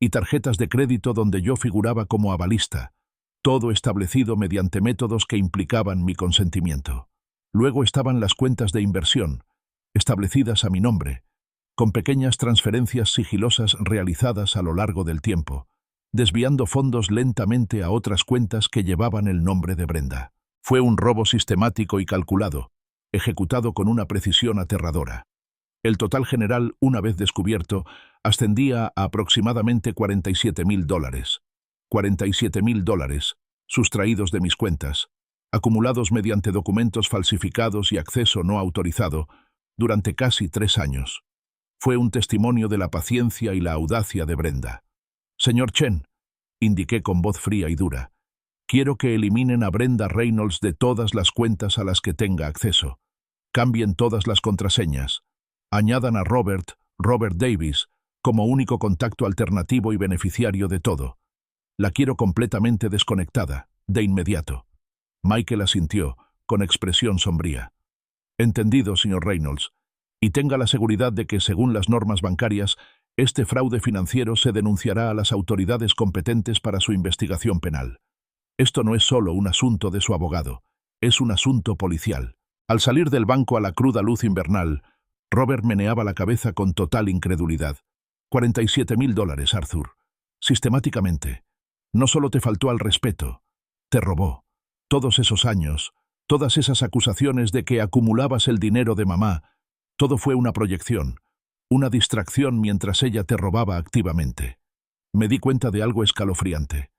y tarjetas de crédito donde yo figuraba como avalista, todo establecido mediante métodos que implicaban mi consentimiento. Luego estaban las cuentas de inversión, establecidas a mi nombre, con pequeñas transferencias sigilosas realizadas a lo largo del tiempo, desviando fondos lentamente a otras cuentas que llevaban el nombre de Brenda. Fue un robo sistemático y calculado, ejecutado con una precisión aterradora. El total general, una vez descubierto, ascendía a aproximadamente $47.000. $47.000, sustraídos de mis cuentas, acumulados mediante documentos falsificados y acceso no autorizado, durante casi 3 años. Fue un testimonio de la paciencia y la audacia de Brenda. «Señor Chen», indiqué con voz fría y dura, «quiero que eliminen a Brenda Reynolds de todas las cuentas a las que tenga acceso. Cambien todas las contraseñas. Añadan a Robert Davis, como único contacto alternativo y beneficiario de todo. La quiero completamente desconectada, de inmediato». Michael asintió, con expresión sombría. «Entendido, señor Reynolds. Y tenga la seguridad de que, según las normas bancarias, este fraude financiero se denunciará a las autoridades competentes para su investigación penal. Esto no es solo un asunto de su abogado, es un asunto policial». Al salir del banco a la cruda luz invernal, Robert meneaba la cabeza con total incredulidad. $47.000, Arthur. Sistemáticamente. No solo te faltó al respeto, te robó. Todos esos años, todas esas acusaciones de que acumulabas el dinero de mamá, todo fue una proyección, una distracción mientras ella te robaba activamente. Me di cuenta de algo escalofriante.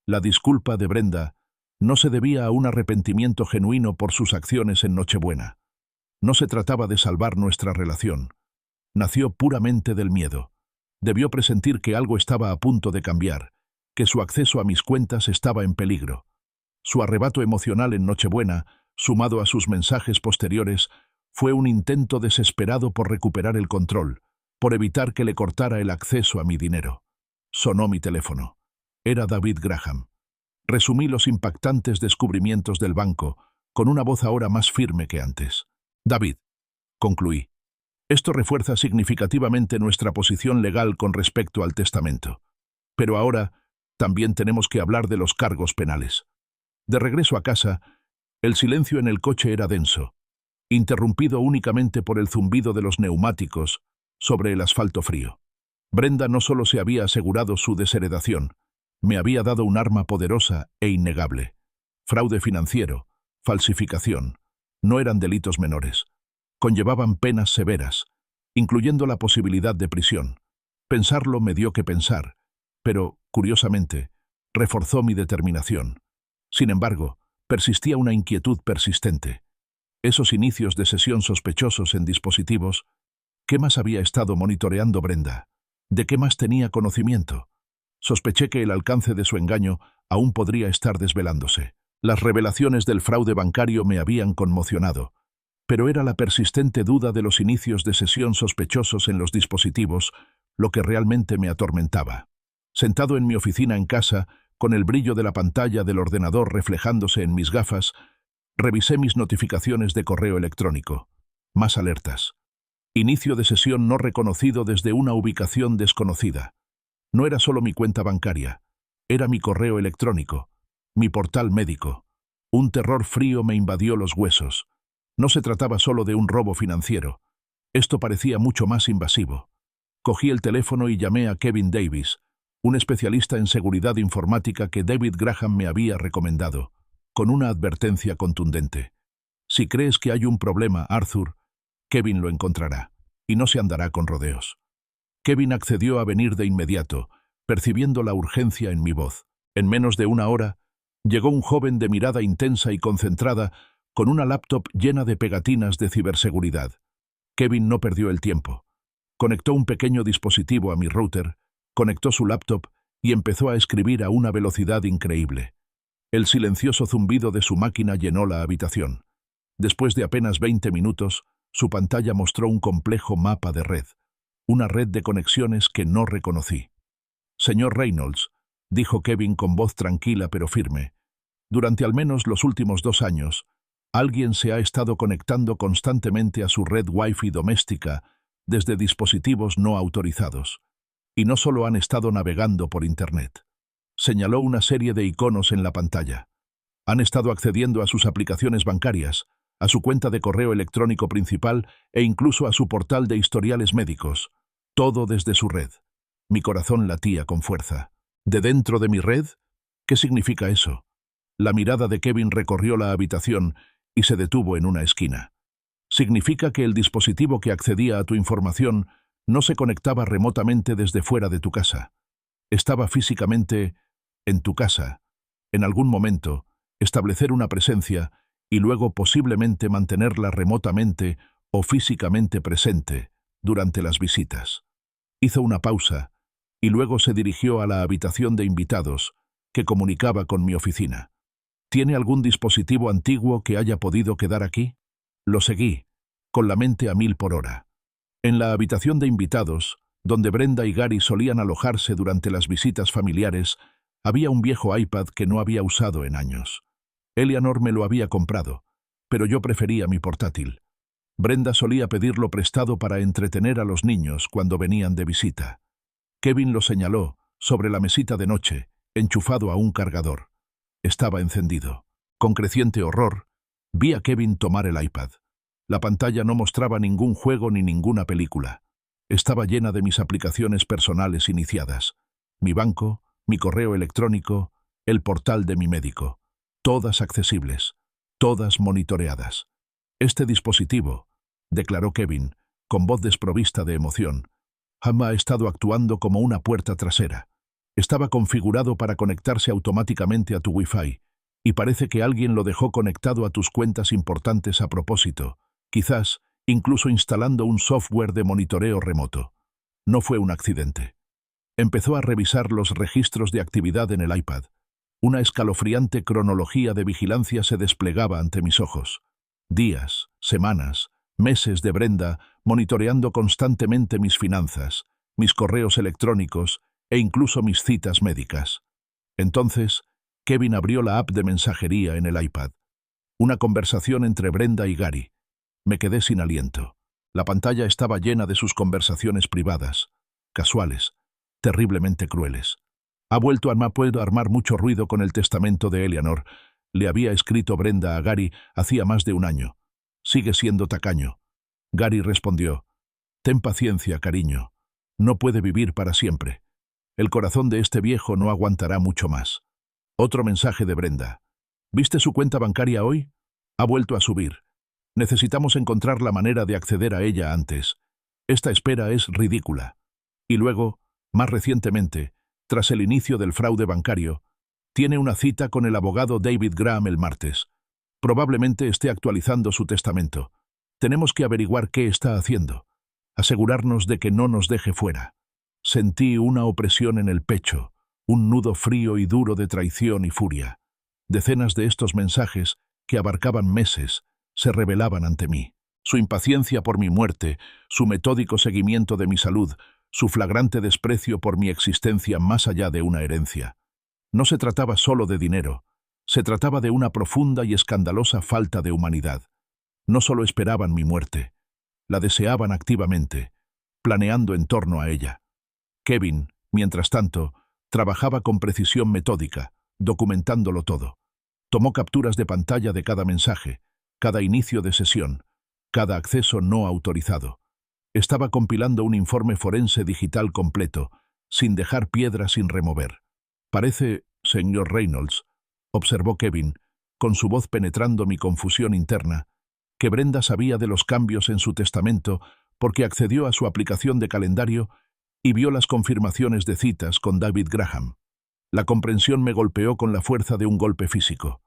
La disculpa de Brenda no se debía a un arrepentimiento genuino por sus acciones en Nochebuena. No se trataba de salvar nuestra relación. Nació puramente del miedo. Debió presentir que algo estaba a punto de cambiar, que su acceso a mis cuentas estaba en peligro. Su arrebato emocional en Nochebuena, sumado a sus mensajes posteriores, fue un intento desesperado por recuperar el control, por evitar que le cortara el acceso a mi dinero. Sonó mi teléfono. Era David Graham. Resumí los impactantes descubrimientos del banco, con una voz ahora más firme que antes. «David», concluí, «esto refuerza significativamente nuestra posición legal con respecto al testamento. Pero ahora también tenemos que hablar de los cargos penales». De regreso a casa, el silencio en el coche era denso, interrumpido únicamente por el zumbido de los neumáticos sobre el asfalto frío. Brenda no solo se había asegurado su desheredación, me había dado un arma poderosa e innegable. Fraude financiero, falsificación, no eran delitos menores. Conllevaban penas severas, incluyendo la posibilidad de prisión. Pensarlo me dio que pensar, pero, curiosamente, reforzó mi determinación. Sin embargo, persistía una inquietud persistente. Esos inicios de sesión sospechosos en dispositivos, ¿qué más había estado monitoreando Brenda? ¿De qué más tenía conocimiento? Sospeché que el alcance de su engaño aún podría estar desvelándose. Las revelaciones del fraude bancario me habían conmocionado, pero era la persistente duda de los inicios de sesión sospechosos en los dispositivos lo que realmente me atormentaba. Sentado en mi oficina en casa, con el brillo de la pantalla del ordenador reflejándose en mis gafas, revisé mis notificaciones de correo electrónico. Más alertas. Inicio de sesión no reconocido desde una ubicación desconocida. No era solo mi cuenta bancaria, era mi correo electrónico, mi portal médico. Un terror frío me invadió los huesos. No se trataba solo de un robo financiero. Esto parecía mucho más invasivo. Cogí el teléfono y llamé a Kevin Davis, un especialista en seguridad informática que David Graham me había recomendado, con una advertencia contundente. Si crees que hay un problema, Arthur, Kevin lo encontrará, y no se andará con rodeos. Kevin accedió a venir de inmediato, percibiendo la urgencia en mi voz. En menos de una hora, llegó un joven de mirada intensa y concentrada, con una laptop llena de pegatinas de ciberseguridad. Kevin no perdió el tiempo. Conectó un pequeño dispositivo a mi router, conectó su laptop y empezó a escribir a una velocidad increíble. El silencioso zumbido de su máquina llenó la habitación. Después de apenas 20 minutos, su pantalla mostró un complejo mapa de red, una red de conexiones que no reconocí. «Señor Reynolds», dijo Kevin con voz tranquila pero firme, «durante al menos los últimos 2 años, alguien se ha estado conectando constantemente a su red Wi-Fi doméstica desde dispositivos no autorizados. Y no solo han estado navegando por Internet». Señaló una serie de iconos en la pantalla. «Han estado accediendo a sus aplicaciones bancarias, a su cuenta de correo electrónico principal e incluso a su portal de historiales médicos. Todo desde su red». Mi corazón latía con fuerza. ¿De dentro de mi red? ¿Qué significa eso? La mirada de Kevin recorrió la habitación y se detuvo en una esquina. Significa que el dispositivo que accedía a tu información no se conectaba remotamente desde fuera de tu casa. Estaba físicamente en tu casa. En algún momento, establecer una presencia y luego posiblemente mantenerla remotamente o físicamente presente durante las visitas. Hizo una pausa y luego se dirigió a la habitación de invitados que comunicaba con mi oficina. ¿Tiene algún dispositivo antiguo que haya podido quedar aquí? Lo seguí, con la mente a 1000 por hora. En la habitación de invitados, donde Brenda y Gary solían alojarse durante las visitas familiares, había un viejo iPad que no había usado en años. Eleanor me lo había comprado, pero yo prefería mi portátil. Brenda solía pedirlo prestado para entretener a los niños cuando venían de visita. Kevin lo señaló, sobre la mesita de noche, enchufado a un cargador. Estaba encendido. Con creciente horror, vi a Kevin tomar el iPad. La pantalla no mostraba ningún juego ni ninguna película. Estaba llena de mis aplicaciones personales iniciadas. Mi banco, mi correo electrónico, el portal de mi médico. Todas accesibles, todas monitoreadas. Este dispositivo, declaró Kevin, con voz desprovista de emoción, ha estado actuando como una puerta trasera. Estaba configurado para conectarse automáticamente a tu Wi-Fi, y parece que alguien lo dejó conectado a tus cuentas importantes a propósito, quizás incluso instalando un software de monitoreo remoto. No fue un accidente. Empezó a revisar los registros de actividad en el iPad. Una escalofriante cronología de vigilancia se desplegaba ante mis ojos. Días, semanas, meses de Brenda monitoreando constantemente mis finanzas, mis correos electrónicos e incluso mis citas médicas. Entonces, Kevin abrió la app de mensajería en el iPad. Una conversación entre Brenda y Gary. Me quedé sin aliento. La pantalla estaba llena de sus conversaciones privadas, casuales, terriblemente crueles. Ha vuelto a puedo armar mucho ruido con el testamento de Eleanor. Le había escrito Brenda a Gary hacía más de un año. Sigue siendo tacaño. Gary respondió, «Ten paciencia, cariño. No puede vivir para siempre. El corazón de este viejo no aguantará mucho más». Otro mensaje de Brenda. «¿Viste su cuenta bancaria hoy? Ha vuelto a subir. Necesitamos encontrar la manera de acceder a ella antes. Esta espera es ridícula». Y luego, más recientemente, tras el inicio del fraude bancario, tiene una cita con el abogado David Graham el martes. Probablemente esté actualizando su testamento. Tenemos que averiguar qué está haciendo. Asegurarnos de que no nos deje fuera. Sentí una opresión en el pecho, un nudo frío y duro de traición y furia. Decenas de estos mensajes, que abarcaban meses, se revelaban ante mí. Su impaciencia por mi muerte, su metódico seguimiento de mi salud, su flagrante desprecio por mi existencia más allá de una herencia. No se trataba solo de dinero, se trataba de una profunda y escandalosa falta de humanidad. No solo esperaban mi muerte, la deseaban activamente, planeando en torno a ella. Kevin, Mientras tanto, trabajaba con precisión metódica, documentándolo todo. Tomó capturas de pantalla de cada mensaje, cada inicio de sesión, cada acceso no autorizado. Estaba compilando un informe forense digital completo, sin dejar piedra sin remover. Parece, señor Reynolds, observó Kevin, con su voz penetrando mi confusión interna, que Brenda sabía de los cambios en su testamento porque accedió a su aplicación de calendario y vio las confirmaciones de citas con David Graham. La comprensión me golpeó con la fuerza de un golpe físico.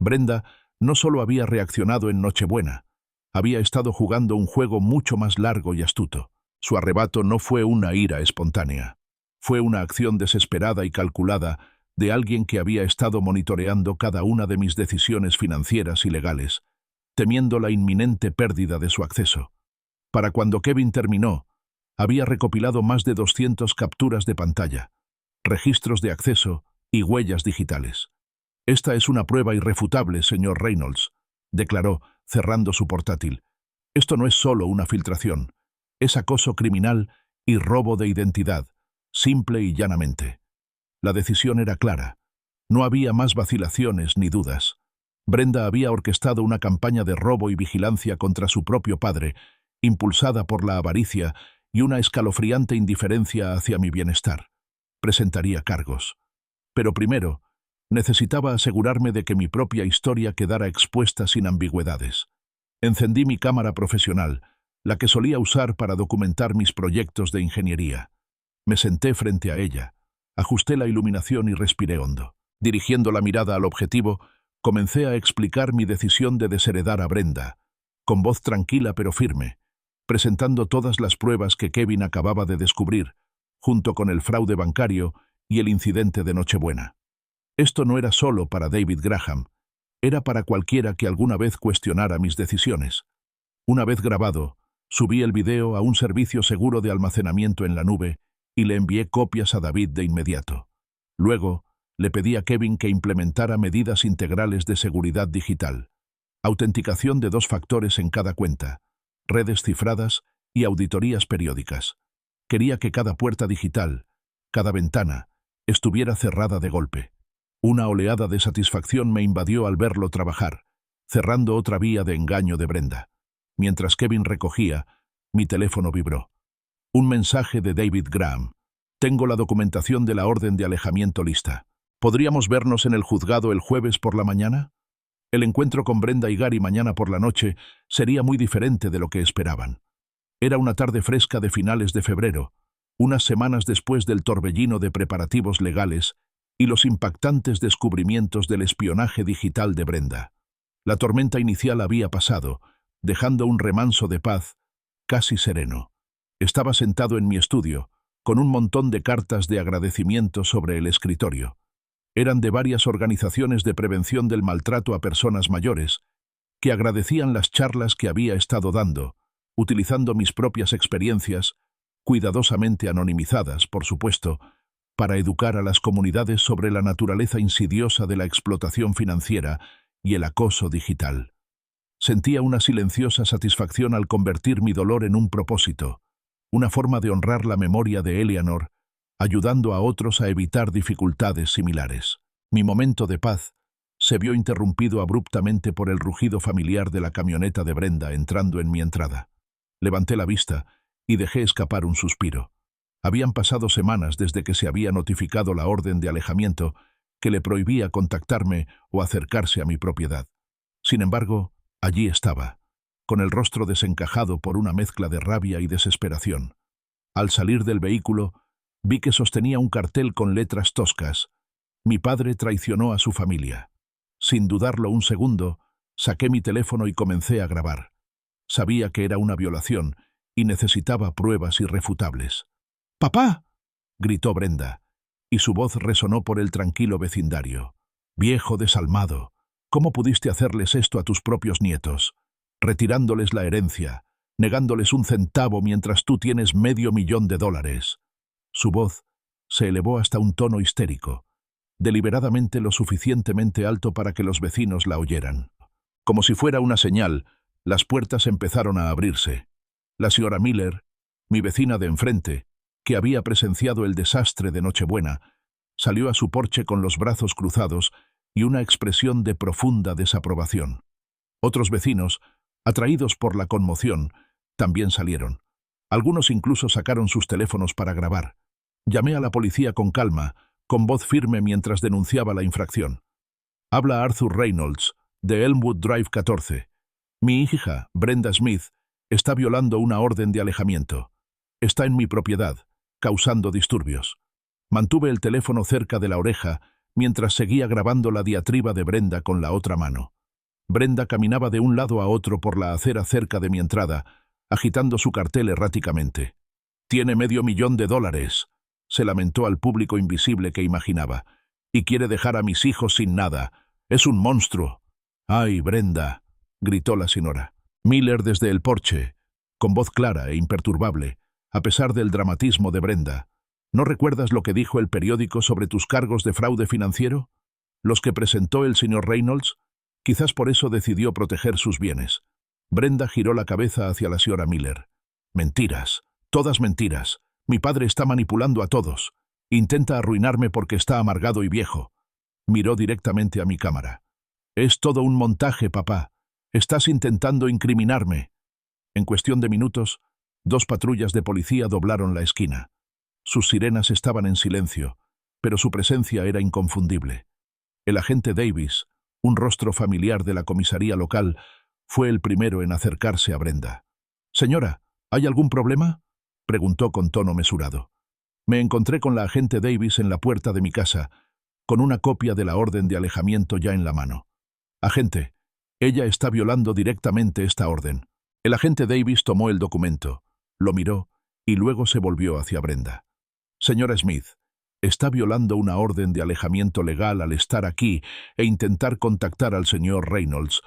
Brenda no solo había reaccionado en Nochebuena, había estado jugando un juego mucho más largo y astuto. Su arrebato no fue una ira espontánea. Fue una acción desesperada y calculada de alguien que había estado monitoreando cada una de mis decisiones financieras y legales, temiendo la inminente pérdida de su acceso. Para cuando Kevin terminó, había recopilado más de 200 capturas de pantalla, registros de acceso y huellas digitales. «Esta es una prueba irrefutable, señor Reynolds», declaró, cerrando su portátil. «Esto no es solo una filtración, es acoso criminal y robo de identidad, simple y llanamente». La decisión era clara. No había más vacilaciones ni dudas. Brenda había orquestado una campaña de robo y vigilancia contra su propio padre, impulsada por la avaricia y una escalofriante indiferencia hacia mi bienestar. Presentaría cargos. Pero primero, necesitaba asegurarme de que mi propia historia quedara expuesta sin ambigüedades. Encendí mi cámara profesional, la que solía usar para documentar mis proyectos de ingeniería. Me senté frente a ella, ajusté la iluminación y respiré hondo. Dirigiendo la mirada al objetivo, comencé a explicar mi decisión de desheredar a Brenda, con voz tranquila pero firme, presentando todas las pruebas que Kevin acababa de descubrir, junto con el fraude bancario y el incidente de Nochebuena. Esto no era solo para David Graham, era para cualquiera que alguna vez cuestionara mis decisiones. Una vez grabado, subí el video a un servicio seguro de almacenamiento en la nube y le envié copias a David de inmediato. Luego, le pedí a Kevin que implementara medidas integrales de seguridad digital, autenticación de 2 factores en cada cuenta, redes cifradas y auditorías periódicas. Quería que cada puerta digital, cada ventana, estuviera cerrada de golpe. Una oleada de satisfacción me invadió al verlo trabajar, cerrando otra vía de engaño de Brenda. Mientras Kevin recogía, mi teléfono vibró. Un mensaje de David Graham. «Tengo la documentación de la orden de alejamiento lista. ¿Podríamos vernos en el juzgado el jueves por la mañana?» El encuentro con Brenda y Gary mañana por la noche sería muy diferente de lo que esperaban. Era una tarde fresca de finales de febrero, unas semanas después del torbellino de preparativos legales y los impactantes descubrimientos del espionaje digital de Brenda. La tormenta inicial había pasado, dejando un remanso de paz casi sereno. Estaba sentado en mi estudio, con un montón de cartas de agradecimiento sobre el escritorio. Eran de varias organizaciones de prevención del maltrato a personas mayores, que agradecían las charlas que había estado dando, utilizando mis propias experiencias, cuidadosamente anonimizadas, por supuesto, para educar a las comunidades sobre la naturaleza insidiosa de la explotación financiera y el acoso digital. Sentía una silenciosa satisfacción al convertir mi dolor en un propósito, una forma de honrar la memoria de Eleanor, ayudando a otros a evitar dificultades similares. Mi momento de paz se vio interrumpido abruptamente por el rugido familiar de la camioneta de Brenda entrando en mi entrada. Levanté la vista y dejé escapar un suspiro. Habían pasado semanas desde que se había notificado la orden de alejamiento que le prohibía contactarme o acercarse a mi propiedad. Sin embargo, allí estaba, con el rostro desencajado por una mezcla de rabia y desesperación. Al salir del vehículo, vi que sostenía un cartel con letras toscas. «Mi padre traicionó a su familia». Sin dudarlo un segundo, saqué mi teléfono y comencé a grabar. Sabía que era una violación y necesitaba pruebas irrefutables. «¡Papá!», gritó Brenda, y su voz resonó por el tranquilo vecindario. «Viejo desalmado, ¿cómo pudiste hacerles esto a tus propios nietos? Retirándoles la herencia, negándoles un centavo mientras tú tienes $500,000. Su voz se elevó hasta un tono histérico, deliberadamente lo suficientemente alto para que los vecinos la oyeran. Como si fuera una señal, las puertas empezaron a abrirse. La señora Miller, mi vecina de enfrente, que había presenciado el desastre de Nochebuena, salió a su porche con los brazos cruzados y una expresión de profunda desaprobación. Otros vecinos, atraídos por la conmoción, también salieron. Algunos incluso sacaron sus teléfonos para grabar. Llamé a la policía con calma, con voz firme mientras denunciaba la infracción. Habla Arthur Reynolds, de Elmwood Drive 14. Mi hija, Brenda Smith, está violando una orden de alejamiento. Está en mi propiedad, causando disturbios. Mantuve el teléfono cerca de la oreja mientras seguía grabando la diatriba de Brenda con la otra mano. Brenda caminaba de un lado a otro por la acera cerca de mi entrada, agitando su cartel erráticamente. «Tiene $500,000», se lamentó al público invisible que imaginaba, «y quiere dejar a mis hijos sin nada. Es un monstruo». «¡Ay, Brenda!», gritó la señora Miller desde el porche, con voz clara e imperturbable, a pesar del dramatismo de Brenda. «¿No recuerdas lo que dijo el periódico sobre tus cargos de fraude financiero? ¿Los que presentó el señor Reynolds? Quizás por eso decidió proteger sus bienes». Brenda giró la cabeza hacia la señora Miller. «Mentiras, todas mentiras. Mi padre está manipulando a todos. Intenta arruinarme porque está amargado y viejo». Miró directamente a mi cámara. «Es todo un montaje, papá. Estás intentando incriminarme». En cuestión de minutos, 2 patrullas de policía doblaron la esquina. Sus sirenas estaban en silencio, pero su presencia era inconfundible. El agente Davis, un rostro familiar de la comisaría local, fue el primero en acercarse a Brenda. «Señora, ¿hay algún problema?», preguntó con tono mesurado. Me encontré con la agente Davis en la puerta de mi casa, con una copia de la orden de alejamiento ya en la mano. «Agente, ella está violando directamente esta orden». El agente Davis tomó el documento, lo miró y luego se volvió hacia Brenda. «Señora Smith, está violando una orden de alejamiento legal al estar aquí e intentar contactar al señor Reynolds.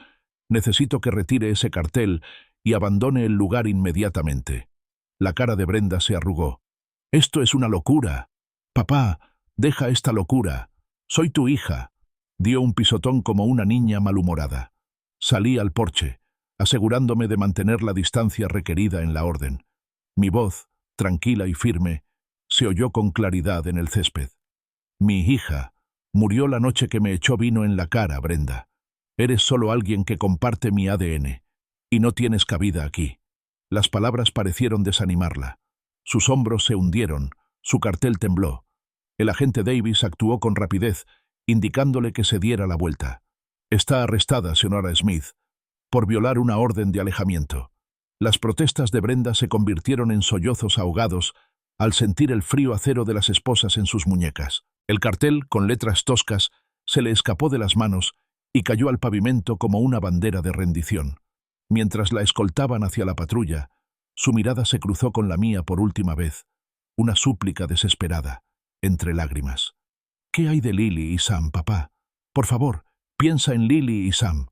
Necesito que retire ese cartel y abandone el lugar inmediatamente». La cara de Brenda se arrugó. «Esto es una locura. Papá, deja esta locura. Soy tu hija». Dio un pisotón como una niña malhumorada. Salí al porche, asegurándome de mantener la distancia requerida en la orden. Mi voz, tranquila y firme, se oyó con claridad en el césped. «Mi hija murió la noche que me echó vino en la cara, Brenda. Eres solo alguien que comparte mi ADN, y no tienes cabida aquí». Las palabras parecieron desanimarla. Sus hombros se hundieron, su cartel tembló. El agente Davis actuó con rapidez, indicándole que se diera la vuelta. «Está arrestada, señora Smith, por violar una orden de alejamiento». Las protestas de Brenda se convirtieron en sollozos ahogados al sentir el frío acero de las esposas en sus muñecas. El cartel, con letras toscas, se le escapó de las manos y cayó al pavimento como una bandera de rendición. Mientras la escoltaban hacia la patrulla, su mirada se cruzó con la mía por última vez, una súplica desesperada, entre lágrimas. «¿Qué hay de Lily y Sam, papá? Por favor, piensa en Lily y Sam».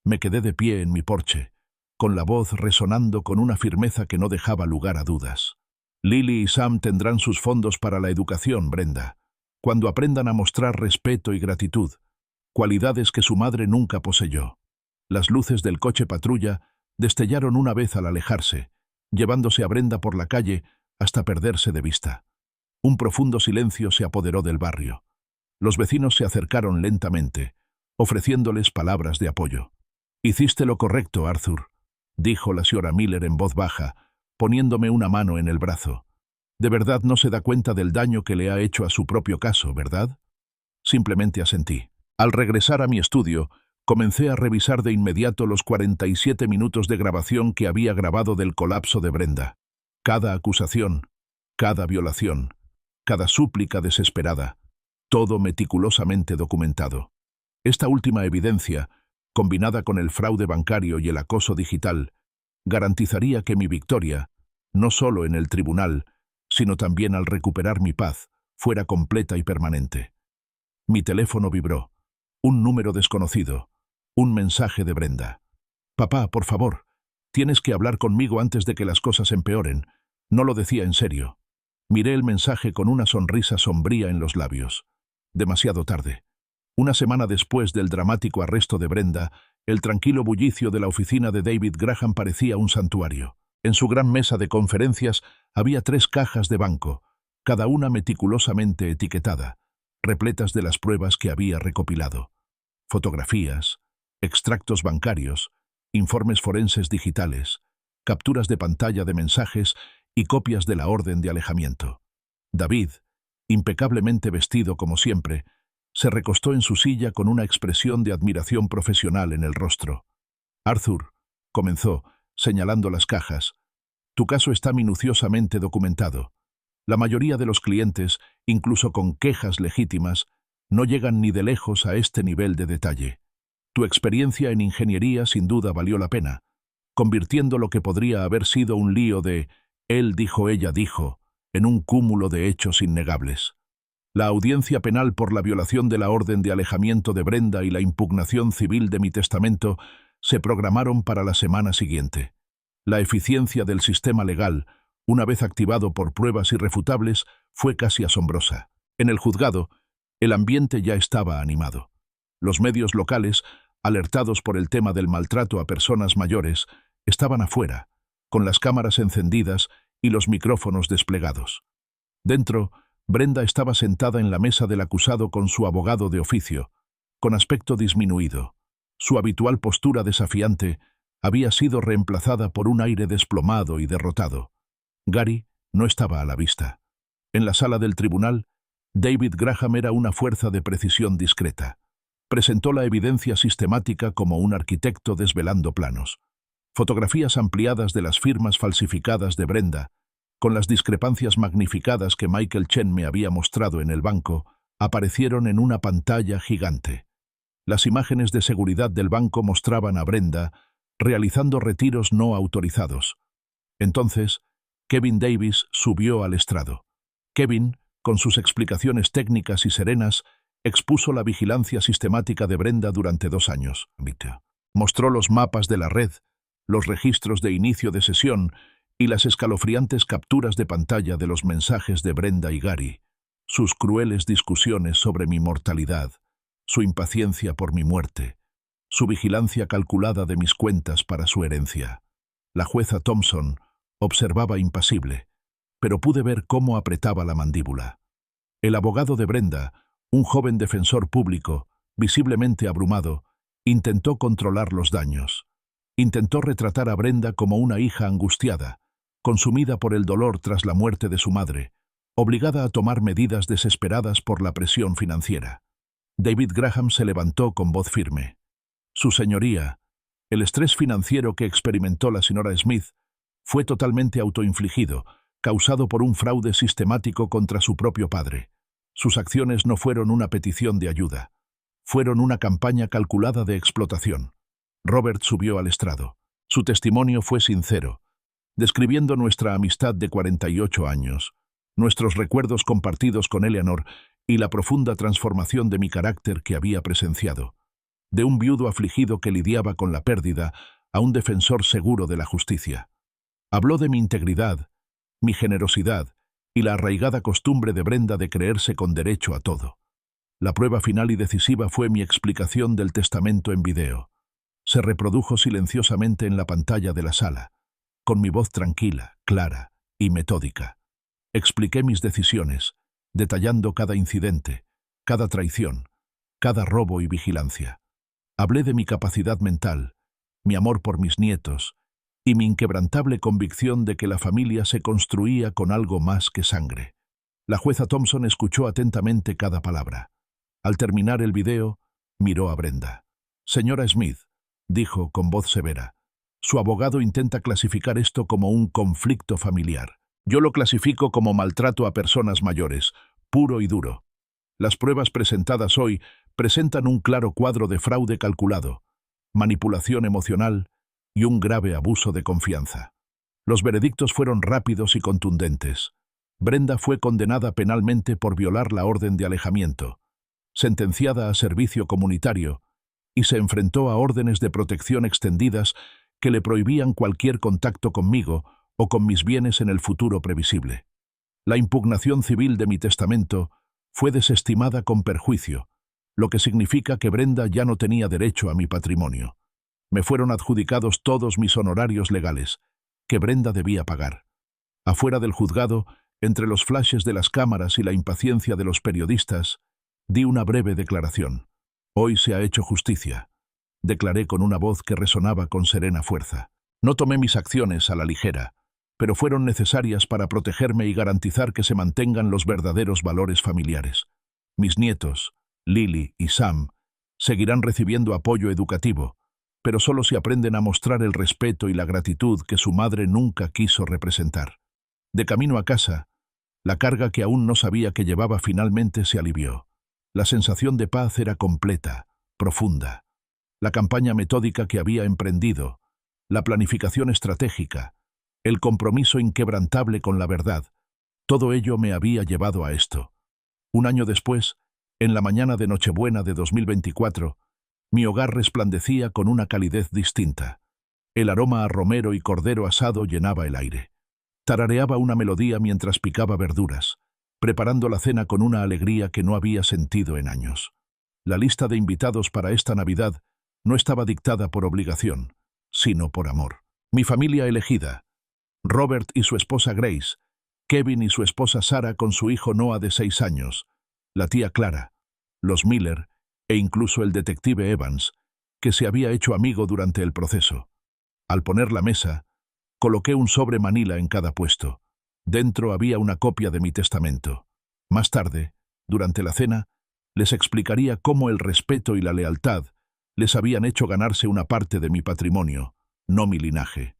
Me quedé de pie en mi porche, con la voz resonando con una firmeza que no dejaba lugar a dudas. «Lily y Sam tendrán sus fondos para la educación, Brenda, cuando aprendan a mostrar respeto y gratitud, cualidades que su madre nunca poseyó». Las luces del coche patrulla destellaron una vez al alejarse, llevándose a Brenda por la calle hasta perderse de vista. Un profundo silencio se apoderó del barrio. Los vecinos se acercaron lentamente, ofreciéndoles palabras de apoyo. «Hiciste lo correcto, Arthur», dijo la señora Miller en voz baja, poniéndome una mano en el brazo. «De verdad no se da cuenta del daño que le ha hecho a su propio caso, ¿verdad?». Simplemente asentí. Al regresar a mi estudio, comencé a revisar de inmediato los 47 minutos de grabación que había grabado del colapso de Brenda. Cada acusación, cada violación, cada súplica desesperada, todo meticulosamente documentado. Esta última evidencia, combinada con el fraude bancario y el acoso digital, garantizaría que mi victoria, no solo en el tribunal, sino también al recuperar mi paz, fuera completa y permanente. Mi teléfono vibró. Un número desconocido. Un mensaje de Brenda. «Papá, por favor, tienes que hablar conmigo antes de que las cosas empeoren». No lo decía en serio. Miré el mensaje con una sonrisa sombría en los labios. Demasiado tarde. Una semana después del dramático arresto de Brenda, el tranquilo bullicio de la oficina de David Graham parecía un santuario. En su gran mesa de conferencias había 3 cajas de banco, cada una meticulosamente etiquetada, repletas de las pruebas que había recopilado. Fotografías, extractos bancarios, informes forenses digitales, capturas de pantalla de mensajes y copias de la orden de alejamiento. David, impecablemente vestido como siempre, se recostó en su silla con una expresión de admiración profesional en el rostro. Arthur, comenzó, señalando las cajas, tu caso está minuciosamente documentado. La mayoría de los clientes, incluso con quejas legítimas, no llegan ni de lejos a este nivel de detalle. Tu experiencia en ingeniería sin duda valió la pena, convirtiendo lo que podría haber sido un lío de él dijo, ella dijo, en un cúmulo de hechos innegables. La audiencia penal por la violación de la orden de alejamiento de Brenda y la impugnación civil de mi testamento se programaron para la semana siguiente. La eficiencia del sistema legal, una vez activado por pruebas irrefutables, fue casi asombrosa. En el juzgado, el ambiente ya estaba animado. Los medios locales, alertados por el tema del maltrato a personas mayores, estaban afuera, con las cámaras encendidas y los micrófonos desplegados. Dentro, Brenda estaba sentada en la mesa del acusado con su abogado de oficio, con aspecto disminuido. Su habitual postura desafiante había sido reemplazada por un aire desplomado y derrotado. Gary no estaba a la vista. En la sala del tribunal, David Graham era una fuerza de precisión discreta. Presentó la evidencia sistemática como un arquitecto desvelando planos. Fotografías ampliadas de las firmas falsificadas de Brenda, con las discrepancias magnificadas que Michael Chen me había mostrado en el banco, aparecieron en una pantalla gigante. Las imágenes de seguridad del banco mostraban a Brenda realizando retiros no autorizados. Entonces, Kevin Davis subió al estrado. Kevin, con sus explicaciones técnicas y serenas, expuso la vigilancia sistemática de Brenda durante 2 años. Mostró los mapas de la red, los registros de inicio de sesión y las escalofriantes capturas de pantalla de los mensajes de Brenda y Gary, sus crueles discusiones sobre mi mortalidad, su impaciencia por mi muerte, su vigilancia calculada de mis cuentas para su herencia. La jueza Thompson observaba impasible, pero pude ver cómo apretaba la mandíbula. El abogado de Brenda, un joven defensor público, visiblemente abrumado, intentó controlar los daños. Intentó retratar a Brenda como una hija angustiada, consumida por el dolor tras la muerte de su madre, obligada a tomar medidas desesperadas por la presión financiera. David Graham se levantó con voz firme. Su señoría, el estrés financiero que experimentó la señora Smith fue totalmente autoinfligido, causado por un fraude sistemático contra su propio padre. Sus acciones no fueron una petición de ayuda, fueron una campaña calculada de explotación. Robert subió al estrado. Su testimonio fue sincero, describiendo nuestra amistad de 48 años, nuestros recuerdos compartidos con Eleanor y la profunda transformación de mi carácter que había presenciado. De un viudo afligido que lidiaba con la pérdida a un defensor seguro de la justicia. Habló de mi integridad, mi generosidad y la arraigada costumbre de Brenda de creerse con derecho a todo. La prueba final y decisiva fue mi explicación del testamento en video. Se reprodujo silenciosamente en la pantalla de la sala, con mi voz tranquila, clara y metódica. Expliqué mis decisiones, detallando cada incidente, cada traición, cada robo y vigilancia. Hablé de mi capacidad mental, mi amor por mis nietos y mi inquebrantable convicción de que la familia se construía con algo más que sangre. La jueza Thompson escuchó atentamente cada palabra. Al terminar el video, miró a Brenda. «Señora Smith», dijo con voz severa, «su abogado intenta clasificar esto como un conflicto familiar. Yo lo clasifico como maltrato a personas mayores, puro y duro. Las pruebas presentadas hoy presentan un claro cuadro de fraude calculado, manipulación emocional y un grave abuso de confianza. Los veredictos fueron rápidos y contundentes. Brenda fue condenada penalmente por violar la orden de alejamiento, sentenciada a servicio comunitario, y se enfrentó a órdenes de protección extendidas que le prohibían cualquier contacto conmigo o con mis bienes en el futuro previsible. La impugnación civil de mi testamento fue desestimada con perjuicio, lo que significa que Brenda ya no tenía derecho a mi patrimonio. Me fueron adjudicados todos mis honorarios legales, que Brenda debía pagar. Afuera del juzgado, entre los flashes de las cámaras y la impaciencia de los periodistas, di una breve declaración. Hoy se ha hecho justicia, declaré con una voz que resonaba con serena fuerza. No tomé mis acciones a la ligera, pero fueron necesarias para protegerme y garantizar que se mantengan los verdaderos valores familiares. Mis nietos, Lily y Sam, seguirán recibiendo apoyo educativo, pero solo si aprenden a mostrar el respeto y la gratitud que su madre nunca quiso representar. De camino a casa, la carga que aún no sabía que llevaba finalmente se alivió. La sensación de paz era completa, profunda. La campaña metódica que había emprendido, la planificación estratégica, el compromiso inquebrantable con la verdad, todo ello me había llevado a esto. Un año después, en la mañana de Nochebuena de 2024, mi hogar resplandecía con una calidez distinta. El aroma a romero y cordero asado llenaba el aire. Tarareaba una melodía mientras picaba verduras, preparando la cena con una alegría que no había sentido en años. La lista de invitados para esta Navidad no estaba dictada por obligación, sino por amor. Mi familia elegida, Robert y su esposa Grace, Kevin y su esposa Sarah con su hijo Noah de 6 años, la tía Clara, los Miller e incluso el detective Evans, que se había hecho amigo durante el proceso. Al poner la mesa, coloqué un sobre manila en cada puesto. Dentro había una copia de mi testamento. Más tarde, durante la cena, les explicaría cómo el respeto y la lealtad les habían hecho ganarse una parte de mi patrimonio, no mi linaje.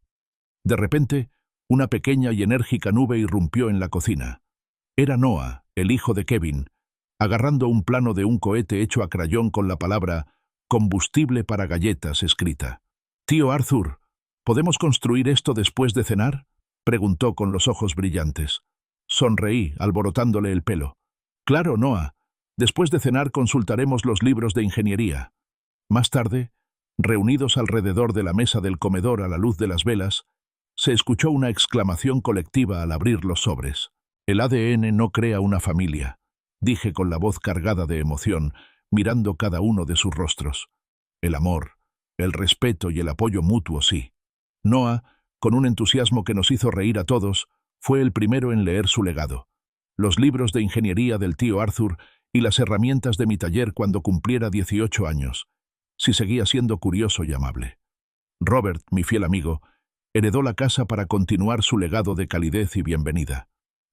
De repente, una pequeña y enérgica nube irrumpió en la cocina. Era Noah, el hijo de Kevin, agarrando un plano de un cohete hecho a crayón con la palabra «combustible para galletas» escrita. «Tío Arthur, ¿podemos construir esto después de cenar?», preguntó con los ojos brillantes. Sonreí, alborotándole el pelo. «Claro, Noah. Después de cenar consultaremos los libros de ingeniería». Más tarde, reunidos alrededor de la mesa del comedor a la luz de las velas, se escuchó una exclamación colectiva al abrir los sobres. «El ADN no crea una familia», dije con la voz cargada de emoción, mirando cada uno de sus rostros. «El amor, el respeto y el apoyo mutuo sí». Noah, con un entusiasmo que nos hizo reír a todos, fue el primero en leer su legado. Los libros de ingeniería del tío Arthur y las herramientas de mi taller cuando cumpliera 18 años, si seguía siendo curioso y amable. Robert, mi fiel amigo, heredó la casa para continuar su legado de calidez y bienvenida.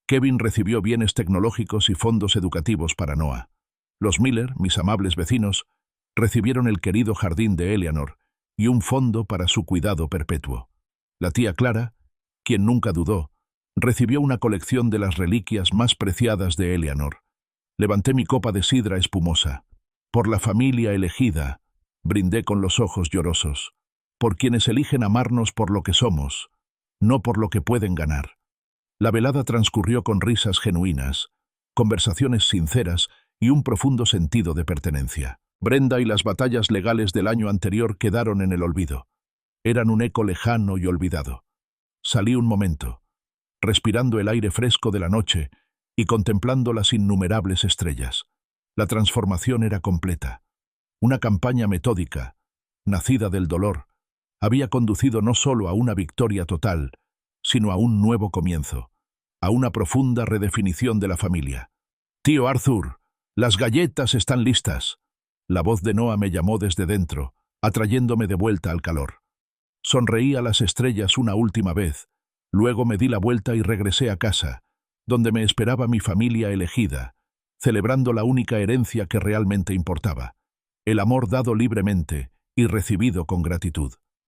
Kevin recibió bienes tecnológicos y fondos educativos para Noah. Los Miller, mis amables vecinos, recibieron el querido jardín de Eleanor y un fondo para su cuidado perpetuo. La tía Clara, quien nunca dudó, recibió una colección de las reliquias más preciadas de Eleanor. Levanté mi copa de sidra espumosa. Por la familia elegida, brindé con los ojos llorosos. Por quienes eligen amarnos por lo que somos, no por lo que pueden ganar. La velada transcurrió con risas genuinas, conversaciones sinceras y un profundo sentido de pertenencia. Brenda y las batallas legales del año anterior quedaron en el olvido. Eran un eco lejano y olvidado. Salí un momento, respirando el aire fresco de la noche y contemplando las innumerables estrellas. La transformación era completa. Una campaña metódica, nacida del dolor, había conducido no solo a una victoria total, sino a un nuevo comienzo, a una profunda redefinición de la familia. «Tío Arthur, las galletas están listas». La voz de Noah me llamó desde dentro, atrayéndome de vuelta al calor. Sonreí a las estrellas una última vez, luego me di la vuelta y regresé a casa, donde me esperaba mi familia elegida, celebrando la única herencia que realmente importaba, el amor dado libremente y recibido con gratitud.